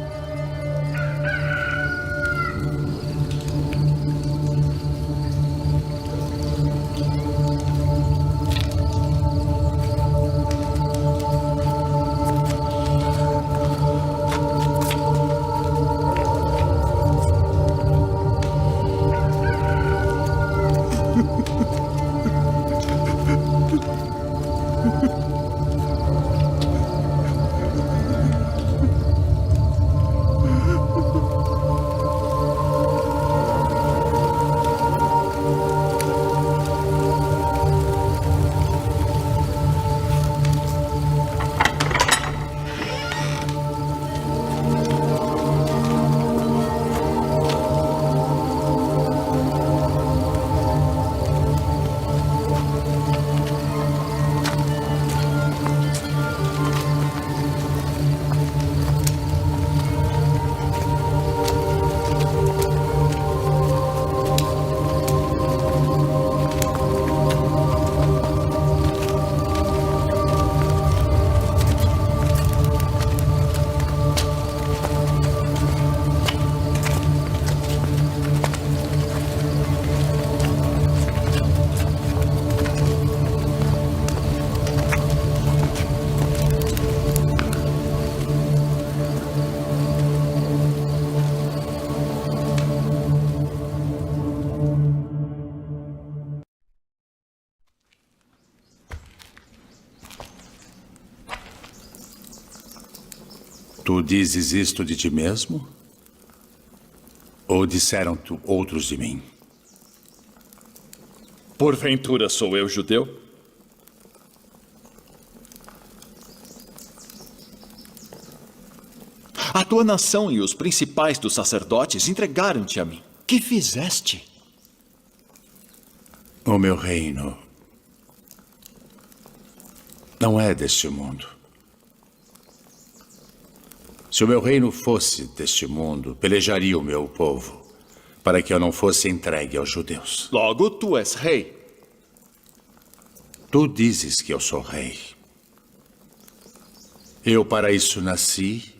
Tu dizes isto de ti mesmo? Ou disseram-te outros de mim? Porventura sou eu judeu? A tua nação e os principais dos sacerdotes entregaram-te a mim. Que fizeste? O meu reino não é deste mundo. Se o meu reino fosse deste mundo, pelejaria o meu povo para que eu não fosse entregue aos judeus. Logo, tu és rei. Tu dizes que eu sou rei. Eu para isso nasci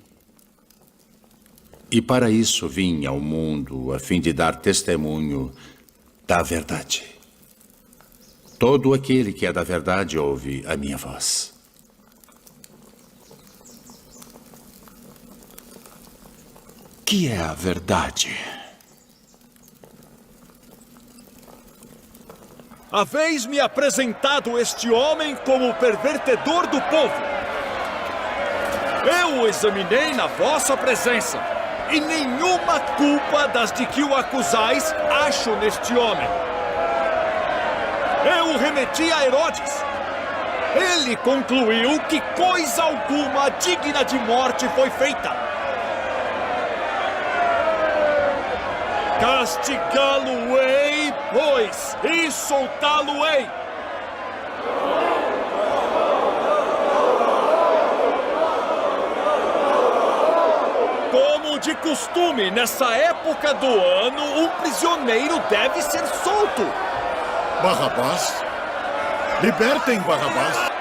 e para isso vim ao mundo, a fim de dar testemunho da verdade. Todo aquele que é da verdade ouve a minha voz. Que é a verdade? Haveis-me apresentado este homem como o pervertedor do povo. Eu o examinei na vossa presença, e nenhuma culpa das de que o acusais acho neste homem. Eu o remeti a Herodes. Ele concluiu que coisa alguma digna de morte foi feita. Castigá-lo-ei, pois, e soltá-lo-ei. Como de costume, nessa época do ano, um prisioneiro deve ser solto. Barrabás? Libertem Barrabás.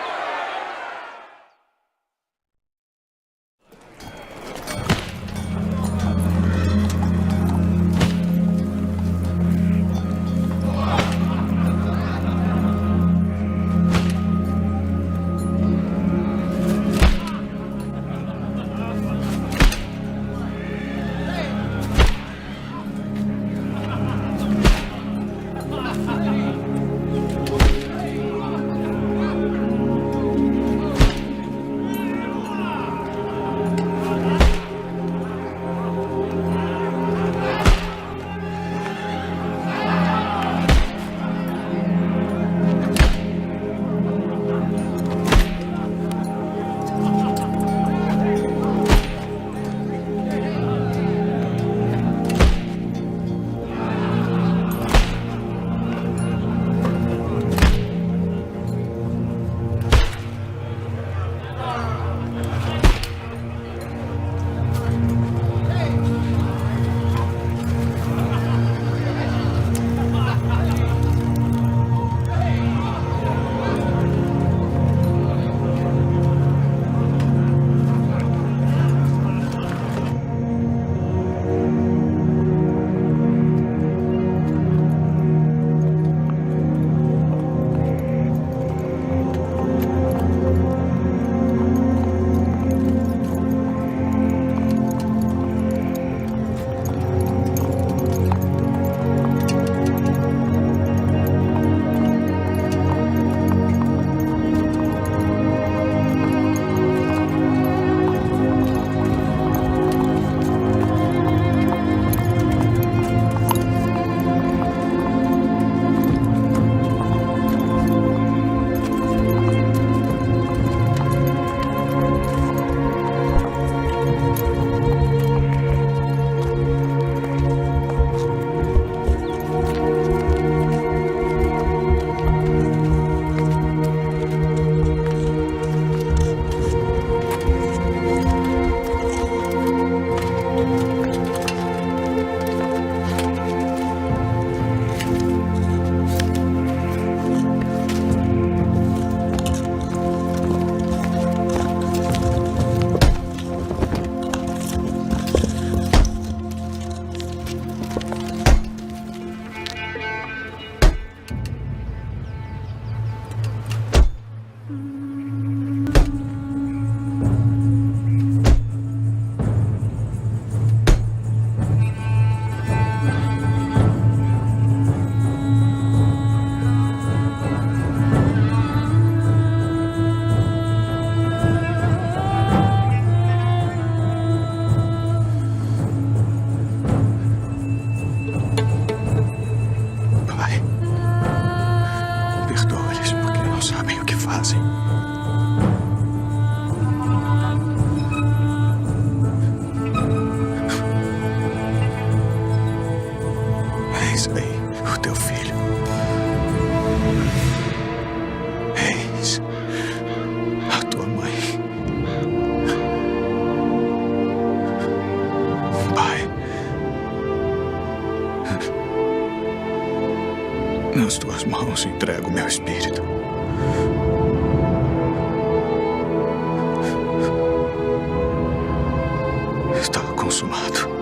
Eis aí o teu filho. Eis a tua mãe. Pai, nas tuas mãos entrego o meu espírito. Está consumado.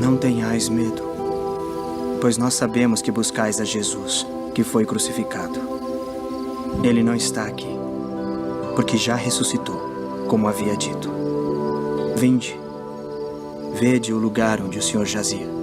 Não tenhais medo, pois nós sabemos que buscais a Jesus, que foi crucificado. Ele não está aqui, porque já ressuscitou, como havia dito. Vinde, vede o lugar onde o Senhor jazia.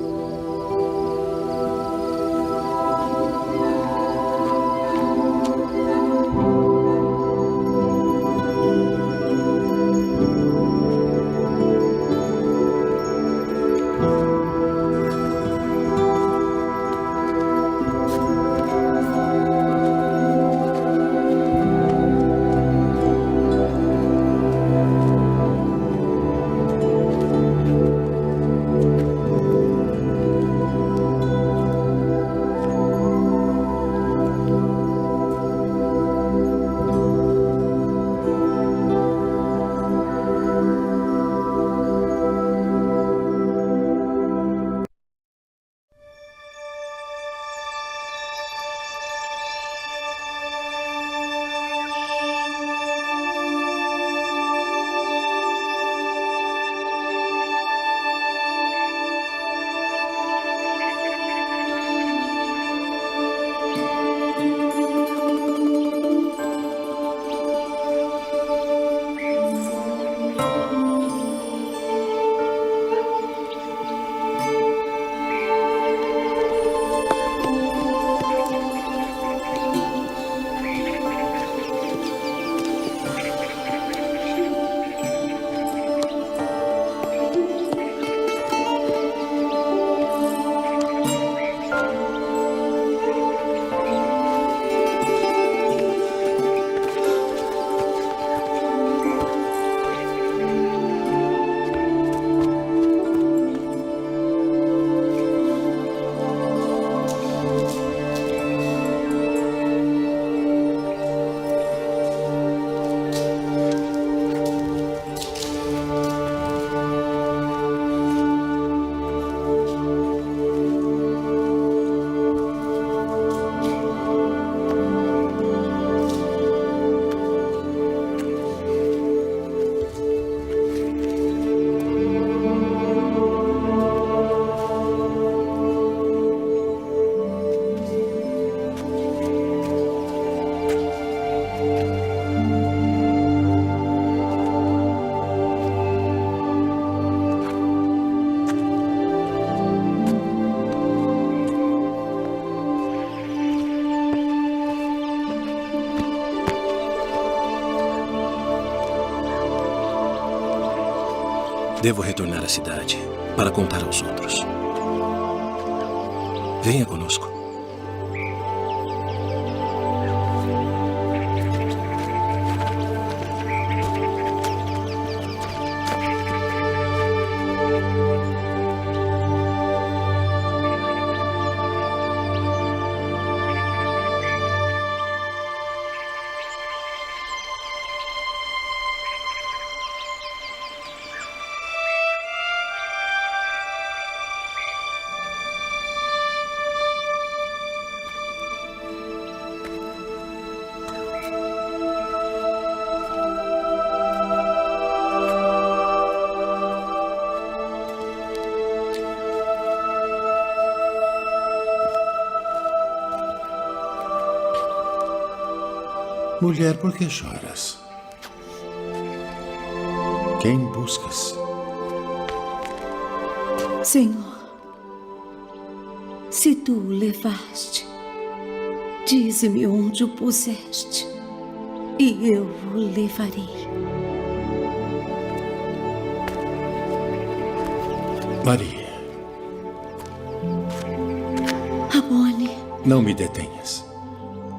Devo retornar à cidade para contar aos outros. Venha conosco. Mulher, por que choras? Quem buscas? Senhor, se tu o levaste, dize-me onde o puseste, e eu o levarei. Maria. Rabboni. Não me detenhas,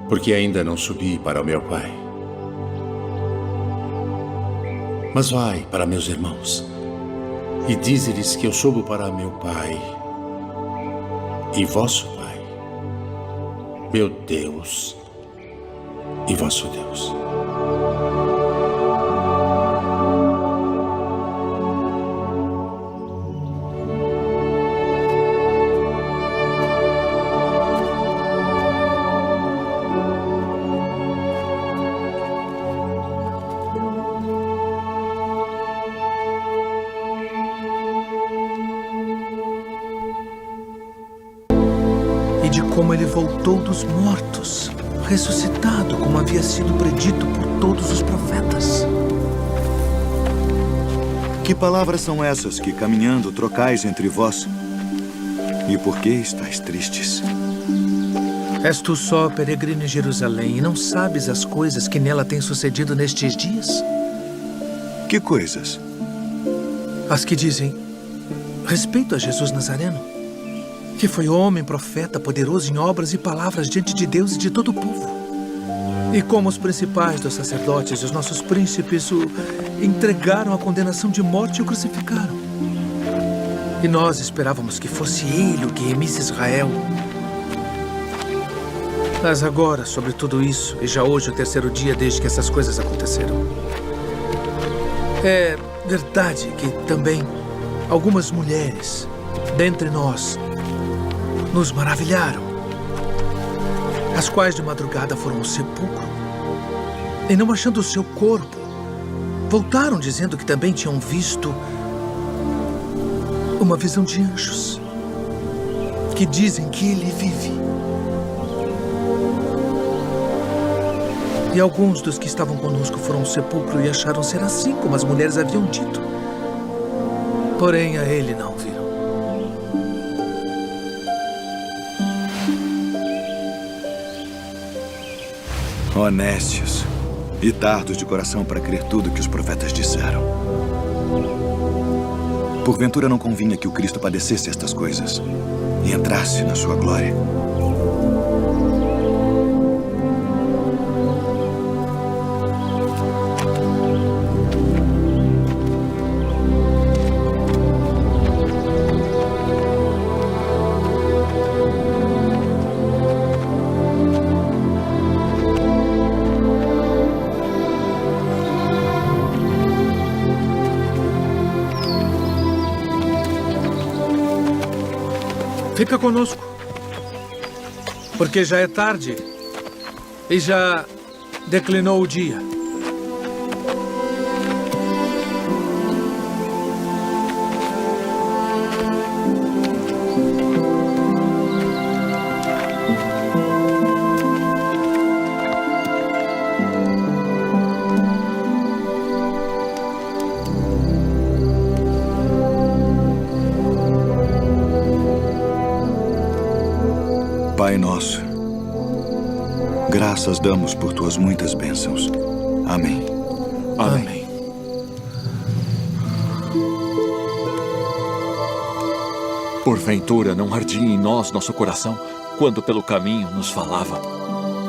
porque ainda não subi para o meu pai. Mas vai para meus irmãos e dize-lhes que eu subo para meu pai e vosso pai, meu Deus e vosso Deus. Como ele voltou dos mortos, ressuscitado, como havia sido predito por todos os profetas. Que palavras são essas que, caminhando, trocais entre vós? E por que estáis tristes? És tu só peregrino em Jerusalém e não sabes as coisas que nela têm sucedido nestes dias? Que coisas? As que dizem respeito a Jesus Nazareno, que foi homem, profeta, poderoso em obras e palavras diante de Deus e de todo o povo. E como os principais dos sacerdotes e os nossos príncipes o entregaram à condenação de morte e o crucificaram. E nós esperávamos que fosse ele o que remisse Israel. Mas agora, sobre tudo isso, e já hoje o terceiro dia desde que essas coisas aconteceram, é verdade que também algumas mulheres dentre nós nos maravilharam, as quais de madrugada foram ao sepulcro e, não achando o seu corpo, voltaram dizendo que também tinham visto uma visão de anjos que dizem que ele vive. E alguns dos que estavam conosco foram ao sepulcro e acharam ser assim como as mulheres haviam dito. Porém, a ele não viram. Honestos e tardos de coração para crer tudo que os profetas disseram. Porventura não convinha que o Cristo padecesse estas coisas e entrasse na sua glória. Fica conosco, porque já é tarde e já declinou o dia. Pai nosso, graças damos por tuas muitas bênçãos. Amém. Amém. Porventura não ardia em nós nosso coração quando pelo caminho nos falava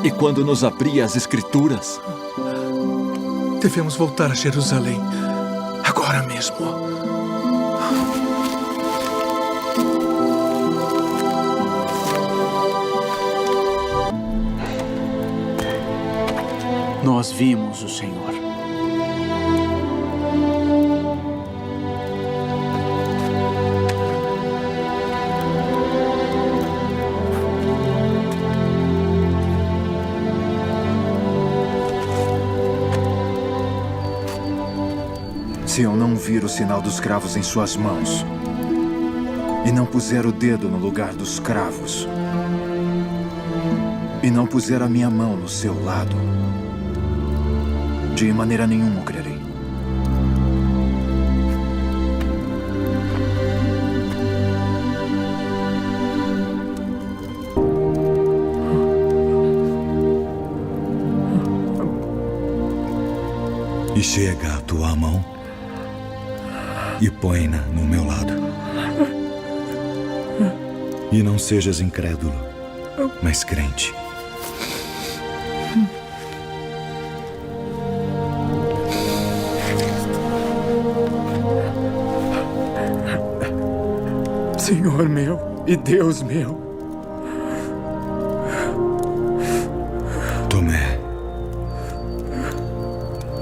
e quando nos abria as Escrituras? Devemos voltar a Jerusalém agora mesmo. Nós vimos o Senhor. Se eu não vir o sinal dos cravos em suas mãos e não puser o dedo no lugar dos cravos e não puser a minha mão no seu lado, de maneira nenhuma o crerei. E chega a tua mão e põe-na no meu lado. E não sejas incrédulo, mas crente. Senhor meu e Deus meu. Tomé,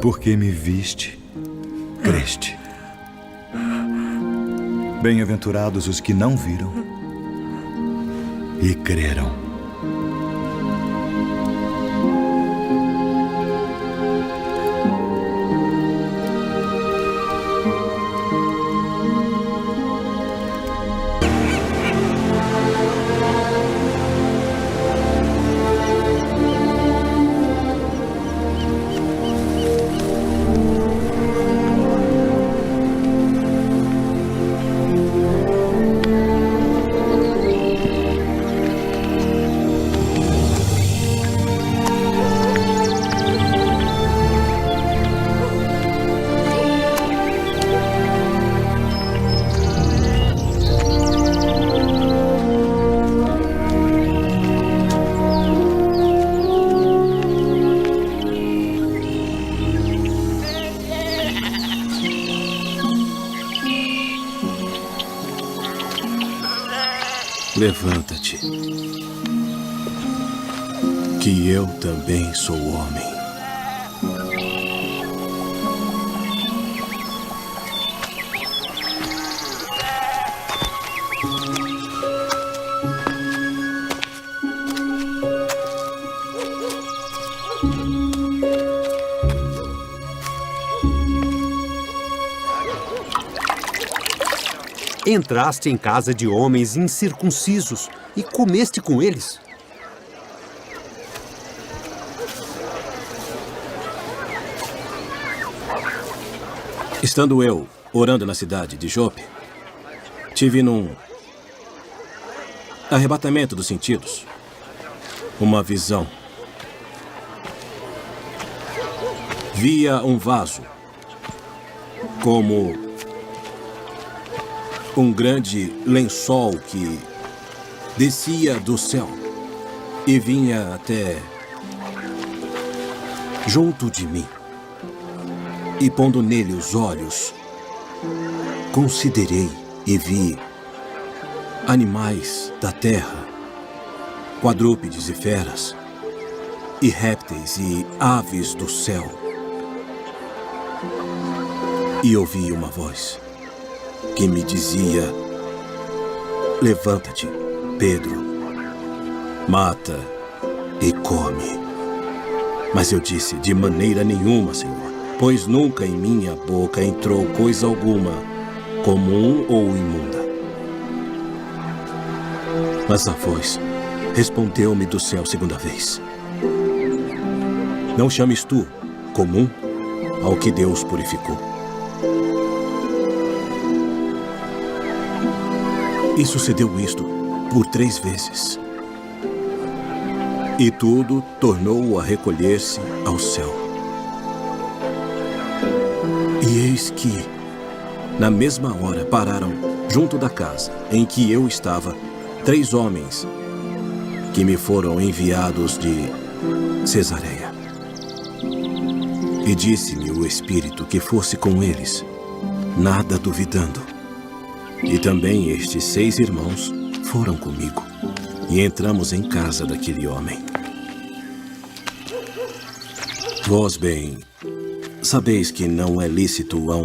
porque me viste, creste. Bem-aventurados os que não viram e creram. Levanta-te, que eu também sou homem. Entraste em casa de homens incircuncisos e comeste com eles. Estando eu orando na cidade de Jope, tive num arrebatamento dos sentidos uma visão. Via um vaso como um grande lençol que descia do céu e vinha até junto de mim. E pondo nele os olhos, considerei e vi animais da terra, quadrúpedes e feras, e répteis e aves do céu. E ouvi uma voz que me dizia: levanta-te, Pedro, mata e come. Mas eu disse: de maneira nenhuma, Senhor, pois nunca em minha boca entrou coisa alguma comum ou imunda. Mas a voz respondeu-me do céu segunda vez: não chames tu comum ao que Deus purificou. E sucedeu isto por 3 vezes. E tudo tornou a recolher-se ao céu. E eis que, na mesma hora, pararam junto da casa em que eu estava, 3 homens que me foram enviados de Cesareia. E disse-me o Espírito que fosse com eles, nada duvidando. E também estes 6 irmãos foram comigo, e entramos em casa daquele homem. Vós bem sabeis que não é lícito a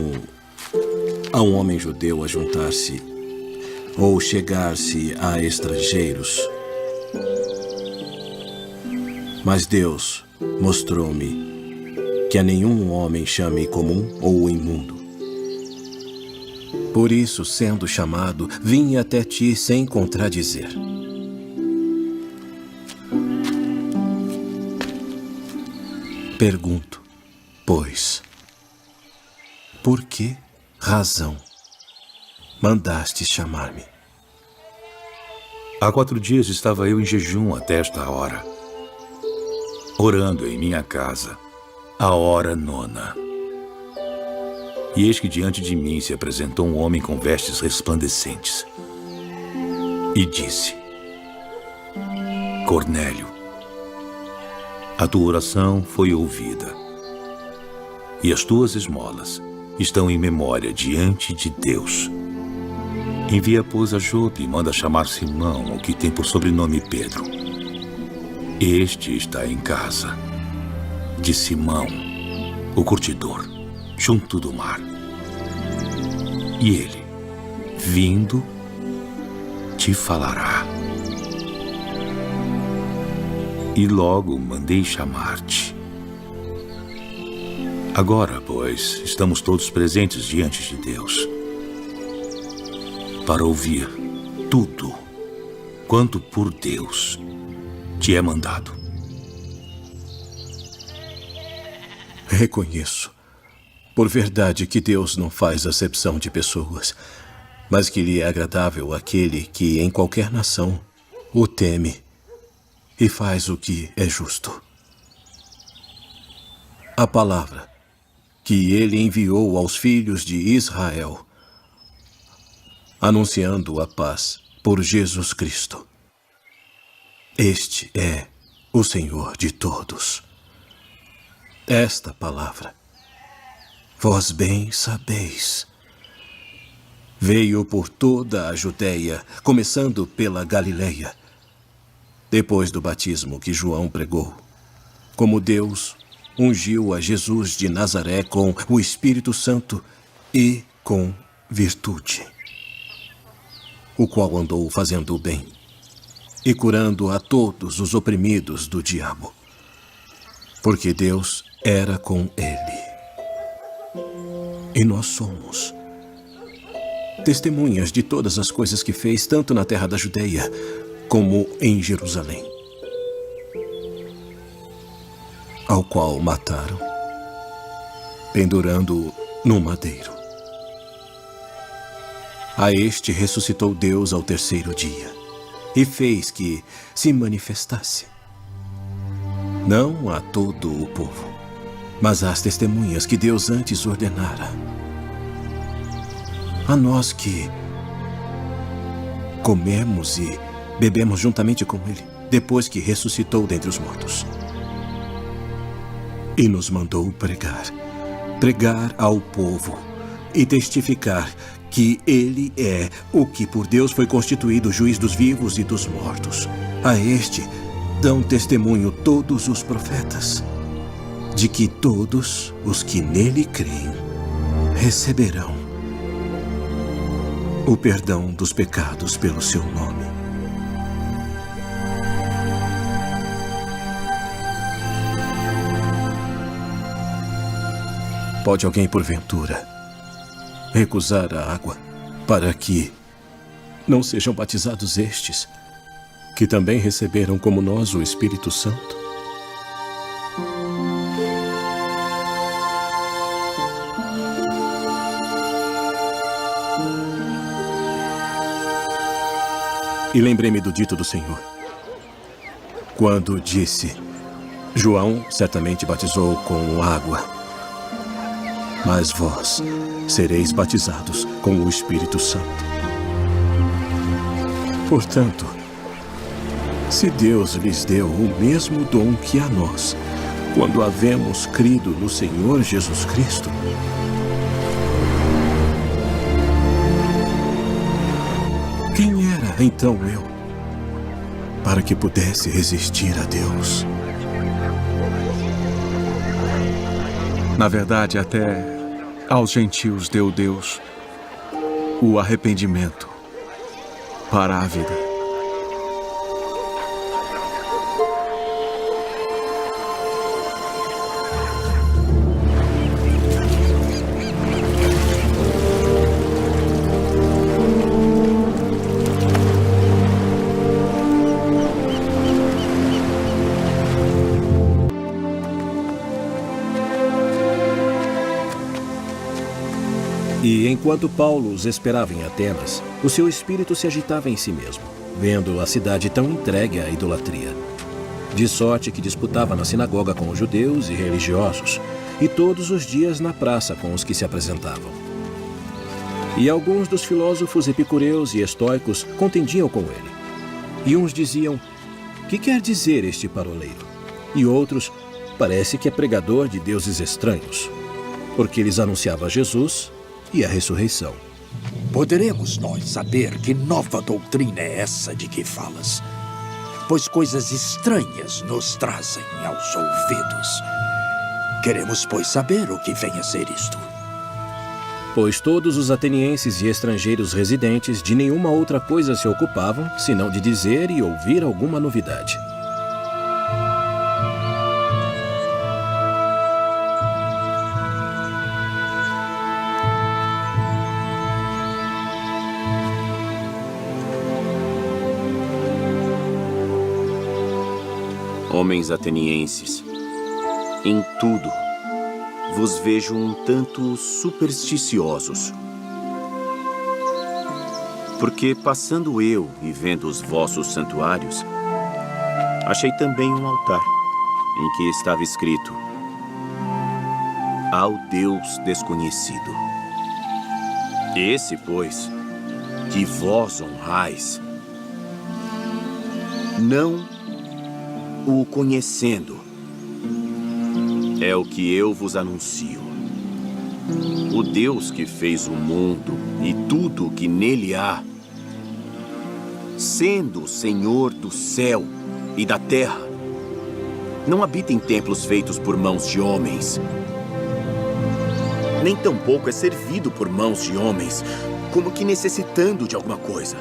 um homem judeu ajuntar-se ou chegar-se a estrangeiros. Mas Deus mostrou-me que a nenhum homem chame comum ou imundo. Por isso, sendo chamado, vim até ti sem contradizer. Pergunto, pois, por que razão mandaste chamar-me? Há 4 dias estava eu em jejum até esta hora, orando em minha casa, a hora 9. E eis que diante de mim se apresentou um homem com vestes resplandecentes. E disse: Cornélio, a tua oração foi ouvida, e as tuas esmolas estão em memória diante de Deus. Envia, pois, a Jope e manda chamar Simão, o que tem por sobrenome Pedro. Este está em casa de Simão, o curtidor, junto do mar. E ele, vindo, te falará. E logo mandei chamar-te. Agora, pois, estamos todos presentes diante de Deus para ouvir tudo quanto por Deus te é mandado. Reconheço, por verdade, que Deus não faz acepção de pessoas, mas que lhe é agradável aquele que em qualquer nação o teme e faz o que é justo. A palavra que ele enviou aos filhos de Israel, anunciando a paz por Jesus Cristo. Este é o Senhor de todos. Esta palavra, vós bem sabeis, veio por toda a Judeia, começando pela Galileia, depois do batismo que João pregou, como Deus ungiu a Jesus de Nazaré com o Espírito Santo e com virtude, o qual andou fazendo o bem e curando a todos os oprimidos do diabo, porque Deus era com ele. E nós somos testemunhas de todas as coisas que fez, tanto na terra da Judeia como em Jerusalém, ao qual mataram, pendurando-o no madeiro. A este ressuscitou Deus ao 3º dia e fez que se manifestasse, não a todo o povo, mas às testemunhas que Deus antes ordenara, a nós que comemos e bebemos juntamente com ele, depois que ressuscitou dentre os mortos. E nos mandou pregar ao povo e testificar que ele é o que por Deus foi constituído juiz dos vivos e dos mortos. A este dão testemunho todos os profetas, de que todos os que nele creem receberão o perdão dos pecados pelo seu nome. Pode alguém, porventura, recusar a água para que não sejam batizados estes, que também receberam como nós o Espírito Santo? E lembrei-me do dito do Senhor, quando disse: João certamente batizou com água, mas vós sereis batizados com o Espírito Santo. Portanto, se Deus lhes deu o mesmo dom que a nós, quando havemos crido no Senhor Jesus Cristo, quem era então eu para que pudesse resistir a Deus? Na verdade, até aos gentios deu Deus o arrependimento para a vida. E enquanto Paulo os esperava em Atenas, o seu espírito se agitava em si mesmo, vendo a cidade tão entregue à idolatria. De sorte que disputava na sinagoga com os judeus e religiosos, e todos os dias na praça com os que se apresentavam. E alguns dos filósofos epicureus e estoicos contendiam com ele. E uns diziam: "Que quer dizer este paroleiro?" E outros: "Parece que é pregador de deuses estranhos", porque lhes anunciava Jesus e a ressurreição. Poderemos nós saber que nova doutrina é essa de que falas? Pois coisas estranhas nos trazem aos ouvidos. Queremos, pois, saber o que vem a ser isto. Pois todos os atenienses e estrangeiros residentes de nenhuma outra coisa se ocupavam, senão de dizer e ouvir alguma novidade. Homens atenienses, em tudo vos vejo um tanto supersticiosos. Porque passando eu e vendo os vossos santuários, achei também um altar, em que estava escrito: "Ao Deus desconhecido". Esse, pois, que vós honrais, não o conhecendo, é o que eu vos anuncio. O Deus que fez o mundo e tudo o que nele há, sendo o Senhor do céu e da terra, não habita em templos feitos por mãos de homens, nem tampouco é servido por mãos de homens, como que necessitando de alguma coisa.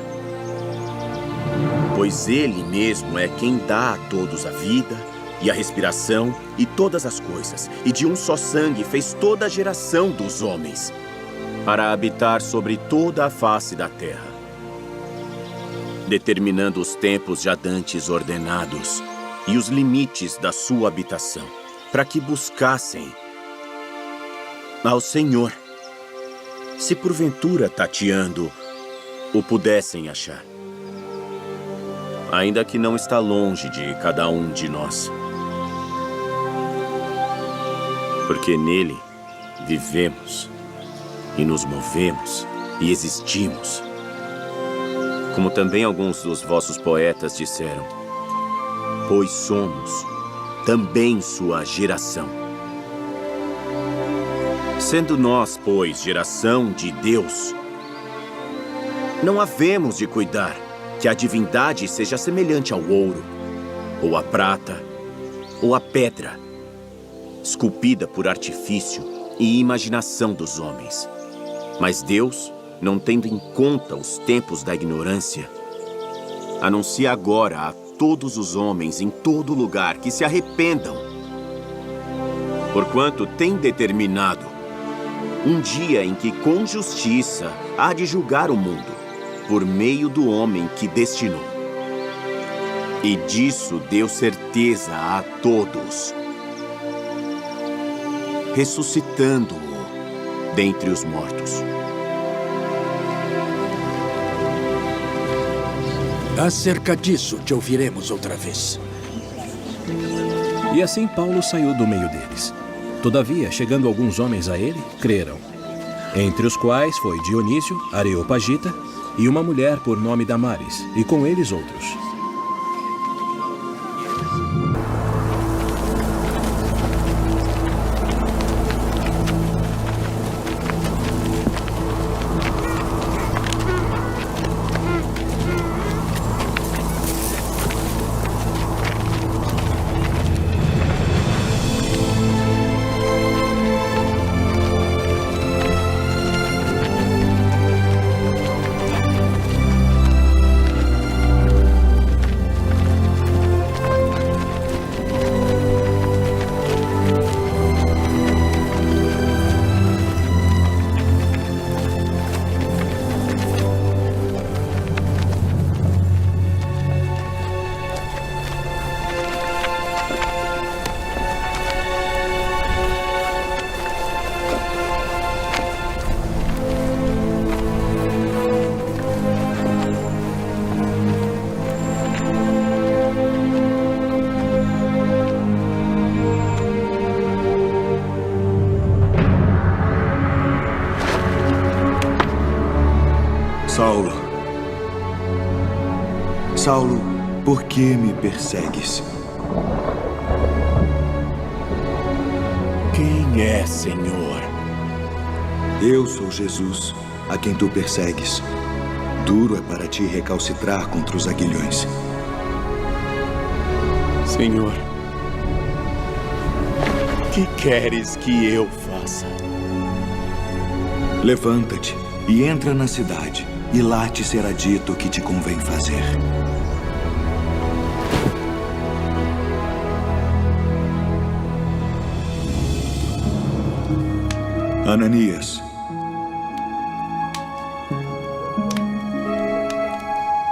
Pois ele mesmo é quem dá a todos a vida e a respiração e todas as coisas, e de um só sangue fez toda a geração dos homens, para habitar sobre toda a face da terra, determinando os tempos já dantes ordenados e os limites da sua habitação, para que buscassem ao Senhor, se porventura tateando o pudessem achar. Ainda que não está longe de cada um de nós. Porque nele vivemos e nos movemos e existimos. Como também alguns dos vossos poetas disseram, pois somos também sua geração. Sendo nós, pois, geração de Deus, não havemos de cuidar que a divindade seja semelhante ao ouro, ou à prata, ou à pedra, esculpida por artifício e imaginação dos homens. Mas Deus, não tendo em conta os tempos da ignorância, anuncia agora a todos os homens em todo lugar que se arrependam, porquanto tem determinado um dia em que com justiça há de julgar o mundo, por meio do homem que destinou. E disso deu certeza a todos, ressuscitando-o dentre os mortos. Acerca disso te ouviremos outra vez. E assim Paulo saiu do meio deles. Todavia, chegando alguns homens a ele, creram, entre os quais foi Dionísio, Areopagita, e uma mulher por nome Damares, e com eles outros. Saulo, Saulo, por que me persegues? Quem é, Senhor? Eu sou Jesus, a quem tu persegues. Duro é para ti recalcitrar contra os aguilhões. Senhor, que queres que eu faça? Levanta-te e entra na cidade, e lá te será dito o que te convém fazer. Ananias.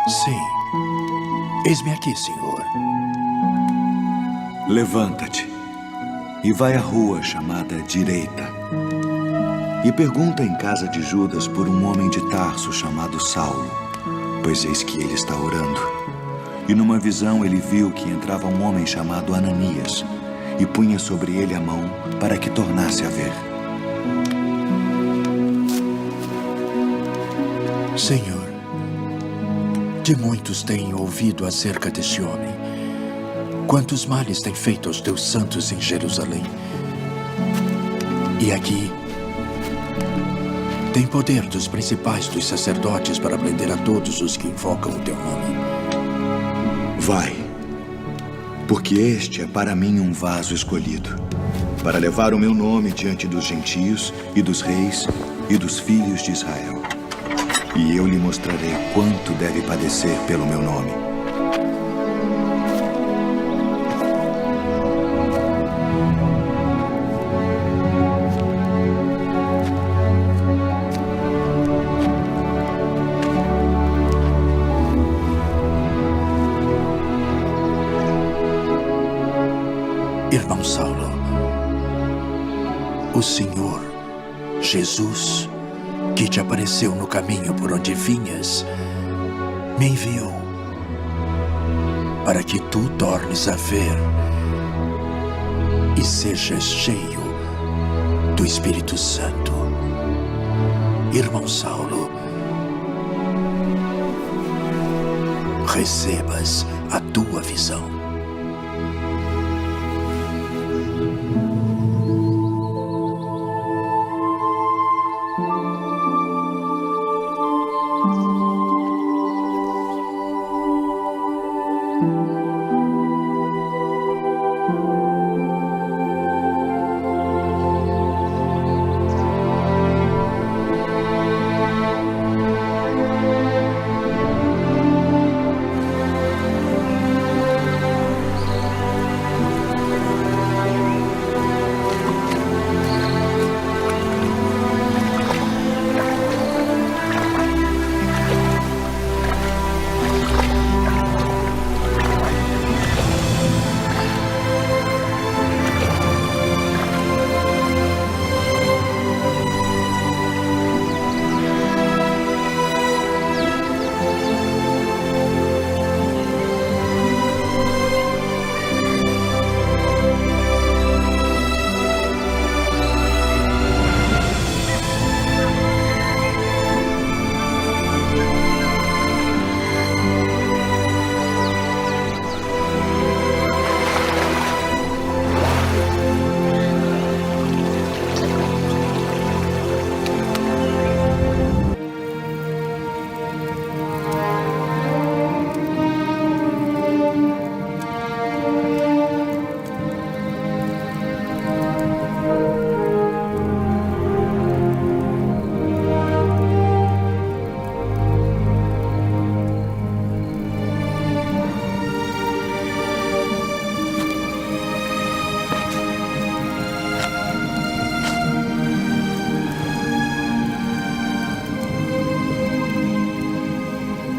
Sim. Eis-me aqui, Senhor. Levanta-te e vai à rua chamada Direita. E pergunta em casa de Judas por um homem de Tarso chamado Saulo, pois eis que ele está orando. E numa visão ele viu que entrava um homem chamado Ananias e punha sobre ele a mão para que tornasse a ver. Senhor, de muitos tenho ouvido acerca deste homem. Quantos males tem feito aos teus santos em Jerusalém. E aqui tem poder dos principais dos sacerdotes para prender a todos os que invocam o teu nome. Vai, porque este é para mim um vaso escolhido, para levar o meu nome diante dos gentios e dos reis e dos filhos de Israel. E eu lhe mostrarei quanto deve padecer pelo meu nome. Irmão Saulo, o Senhor Jesus, que te apareceu no caminho por onde vinhas, me enviou para que tu tornes a ver e sejas cheio do Espírito Santo. Irmão Saulo, recebas a tua visão.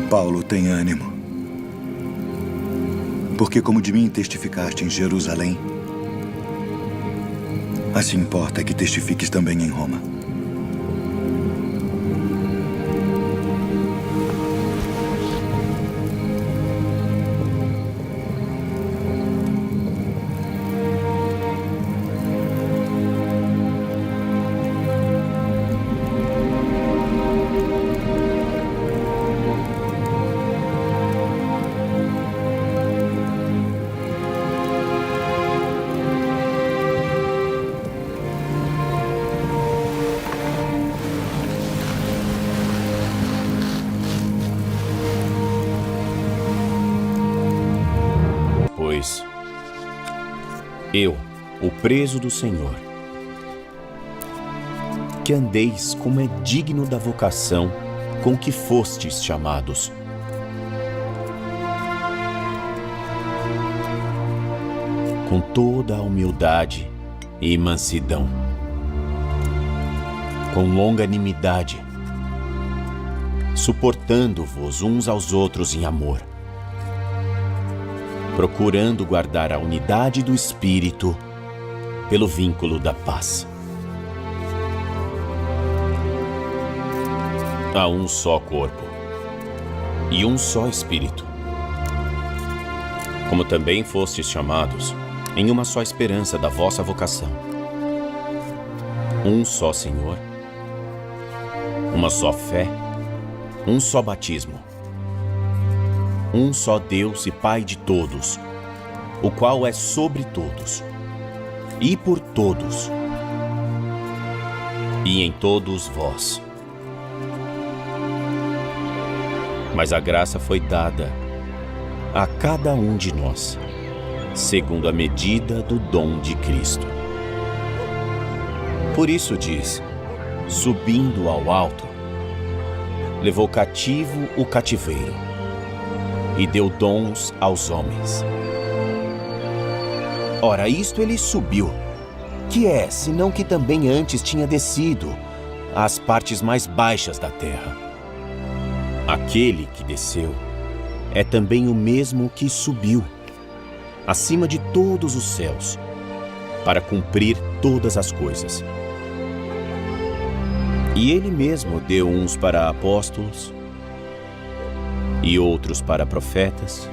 Paulo, tem ânimo. Porque como de mim testificaste em Jerusalém, assim importa que testifiques também em Roma. Eu, o preso do Senhor, que andeis como é digno da vocação com que fostes chamados. Com toda a humildade e mansidão, com longanimidade, suportando-vos uns aos outros em amor, procurando guardar a unidade do Espírito pelo vínculo da paz. Há um só corpo e um só Espírito, como também fostes chamados em uma só esperança da vossa vocação. Um só Senhor, uma só fé, um só batismo, um só Deus e Pai de todos, o qual é sobre todos, e por todos, e em todos vós. Mas a graça foi dada a cada um de nós, segundo a medida do dom de Cristo. Por isso diz, subindo ao alto, levou cativo o cativeiro, e deu dons aos homens. Ora, isto ele subiu, que é, senão que também antes tinha descido às partes mais baixas da terra. Aquele que desceu é também o mesmo que subiu, acima de todos os céus, para cumprir todas as coisas. E ele mesmo deu uns para apóstolos, e outros para profetas,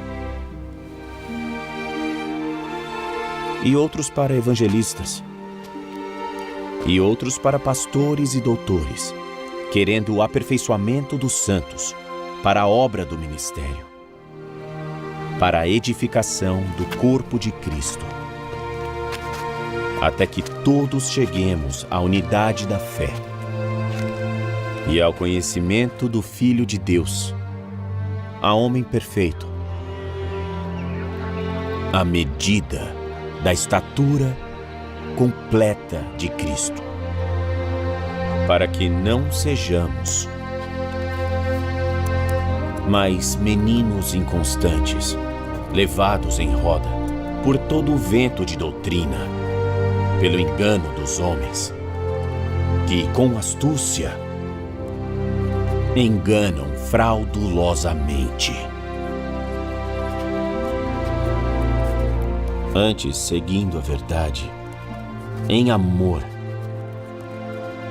e outros para evangelistas, e outros para pastores e doutores, querendo o aperfeiçoamento dos santos, para a obra do ministério, para a edificação do corpo de Cristo, até que todos cheguemos à unidade da fé e ao conhecimento do Filho de Deus, a homem perfeito, à medida da estatura completa de Cristo, para que não sejamos mais meninos inconstantes, levados em roda por todo o vento de doutrina, pelo engano dos homens, que com astúcia enganam fraudulosamente. Antes, seguindo a verdade, em amor,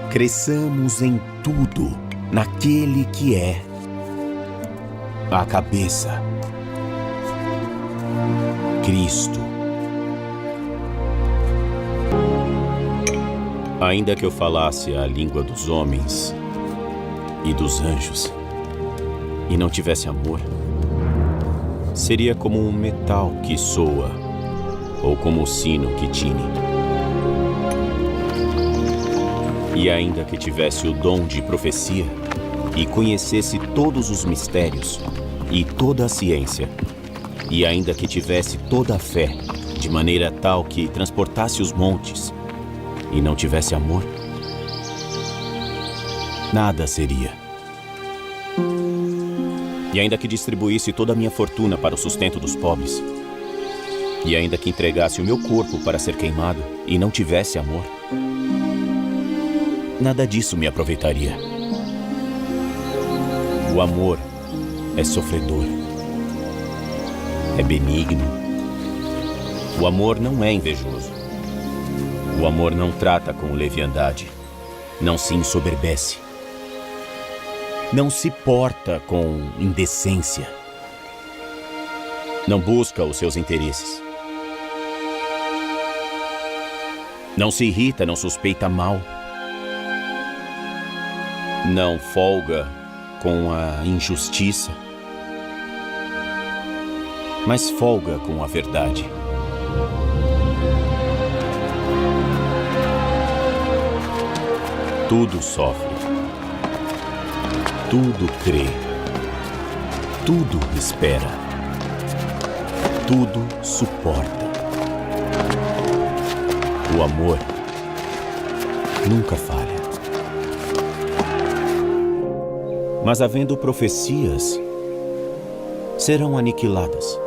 cresçamos em tudo naquele que é a cabeça, Cristo. Ainda que eu falasse a língua dos homens e dos anjos, e não tivesse amor, seria como um metal que soa, ou como o sino que tine. E ainda que tivesse o dom de profecia, e conhecesse todos os mistérios, e toda a ciência, e ainda que tivesse toda a fé, de maneira tal que transportasse os montes, e não tivesse amor, nada seria. E ainda que distribuísse toda a minha fortuna para o sustento dos pobres, e ainda que entregasse o meu corpo para ser queimado, e não tivesse amor, nada disso me aproveitaria. O amor é sofredor, é benigno. O amor não é invejoso. O amor não trata com leviandade, não se ensoberbece, não se porta com indecência, não busca os seus interesses, não se irrita, não suspeita mal, não folga com a injustiça, mas folga com a verdade. Tudo sofre, tudo crê, tudo espera, tudo suporta. O amor nunca falha. Mas havendo profecias, serão aniquiladas.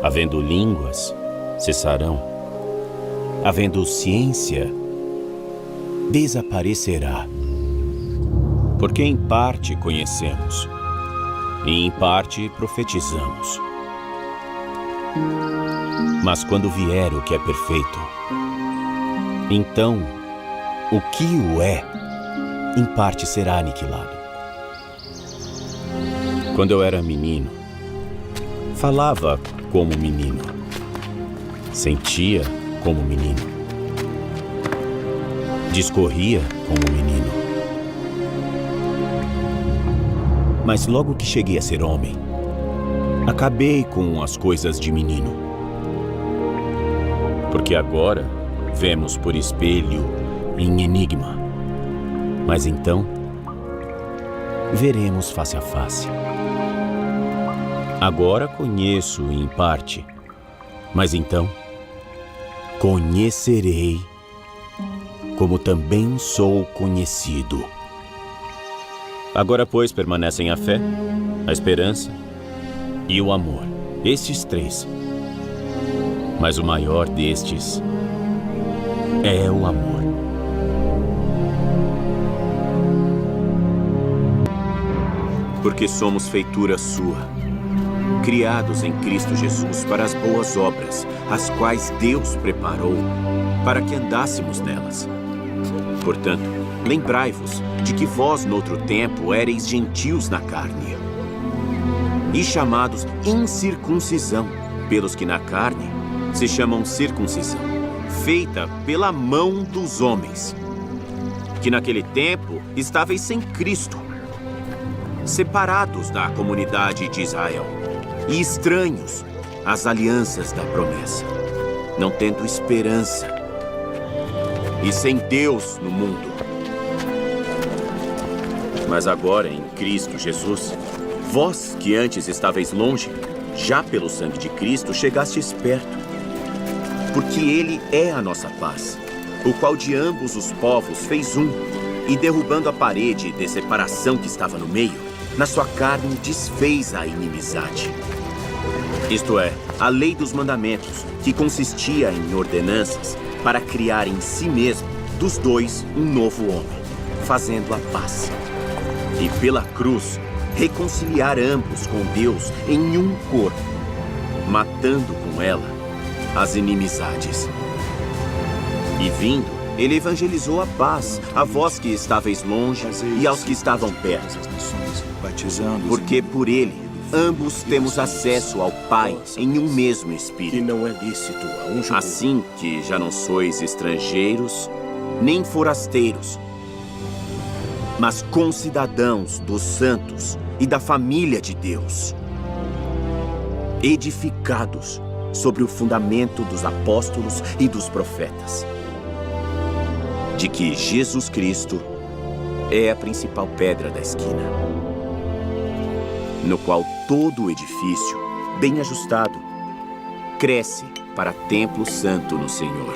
Havendo línguas, cessarão. Havendo ciência, desaparecerá. Porque em parte conhecemos, e em parte profetizamos. Mas quando vier o que é perfeito, então o que o é, em parte será aniquilado. Quando eu era menino, falava como menino, sentia como menino, discorria como menino. Mas logo que cheguei a ser homem, acabei com as coisas de menino. Porque agora vemos por espelho em enigma, mas então veremos face a face. Agora conheço em parte, mas então conhecerei como também sou conhecido. Agora, pois, permanecem a fé, a esperança e o amor, estes três. Mas o maior destes é o amor. Porque somos feitura sua, criados em Cristo Jesus para as boas obras, as quais Deus preparou para que andássemos nelas. Portanto, lembrai-vos de que vós, noutro tempo, éreis gentios na carne e chamados incircuncisão pelos que na carne se chamam circuncisão, feita pela mão dos homens, que naquele tempo estáveis sem Cristo, separados da comunidade de Israel e estranhos às alianças da promessa, não tendo esperança e sem Deus no mundo. Mas agora, em Cristo Jesus, vós que antes estáveis longe, já pelo sangue de Cristo chegastes perto. Porque Ele é a nossa paz, o qual de ambos os povos fez um, e derrubando a parede de separação que estava no meio, na sua carne desfez a inimizade. Isto é, a lei dos mandamentos, que consistia em ordenanças, para criar em si mesmo, dos dois, um novo homem, fazendo a paz. E pela cruz, reconciliar ambos com Deus em um corpo, matando com ela as inimizades. E vindo, ele evangelizou a paz a vós que estáveis longe e aos que estavam perto. Porque por ele, ambos temos acesso ao Pai em um mesmo Espírito. E não é lícito a um judeu. Assim que já não sois estrangeiros, nem forasteiros, mas concidadãos dos santos e da família de Deus, edificados sobre o fundamento dos apóstolos e dos profetas, de que Jesus Cristo é a principal pedra da esquina, no qual todo o edifício, bem ajustado, cresce para templo santo no Senhor.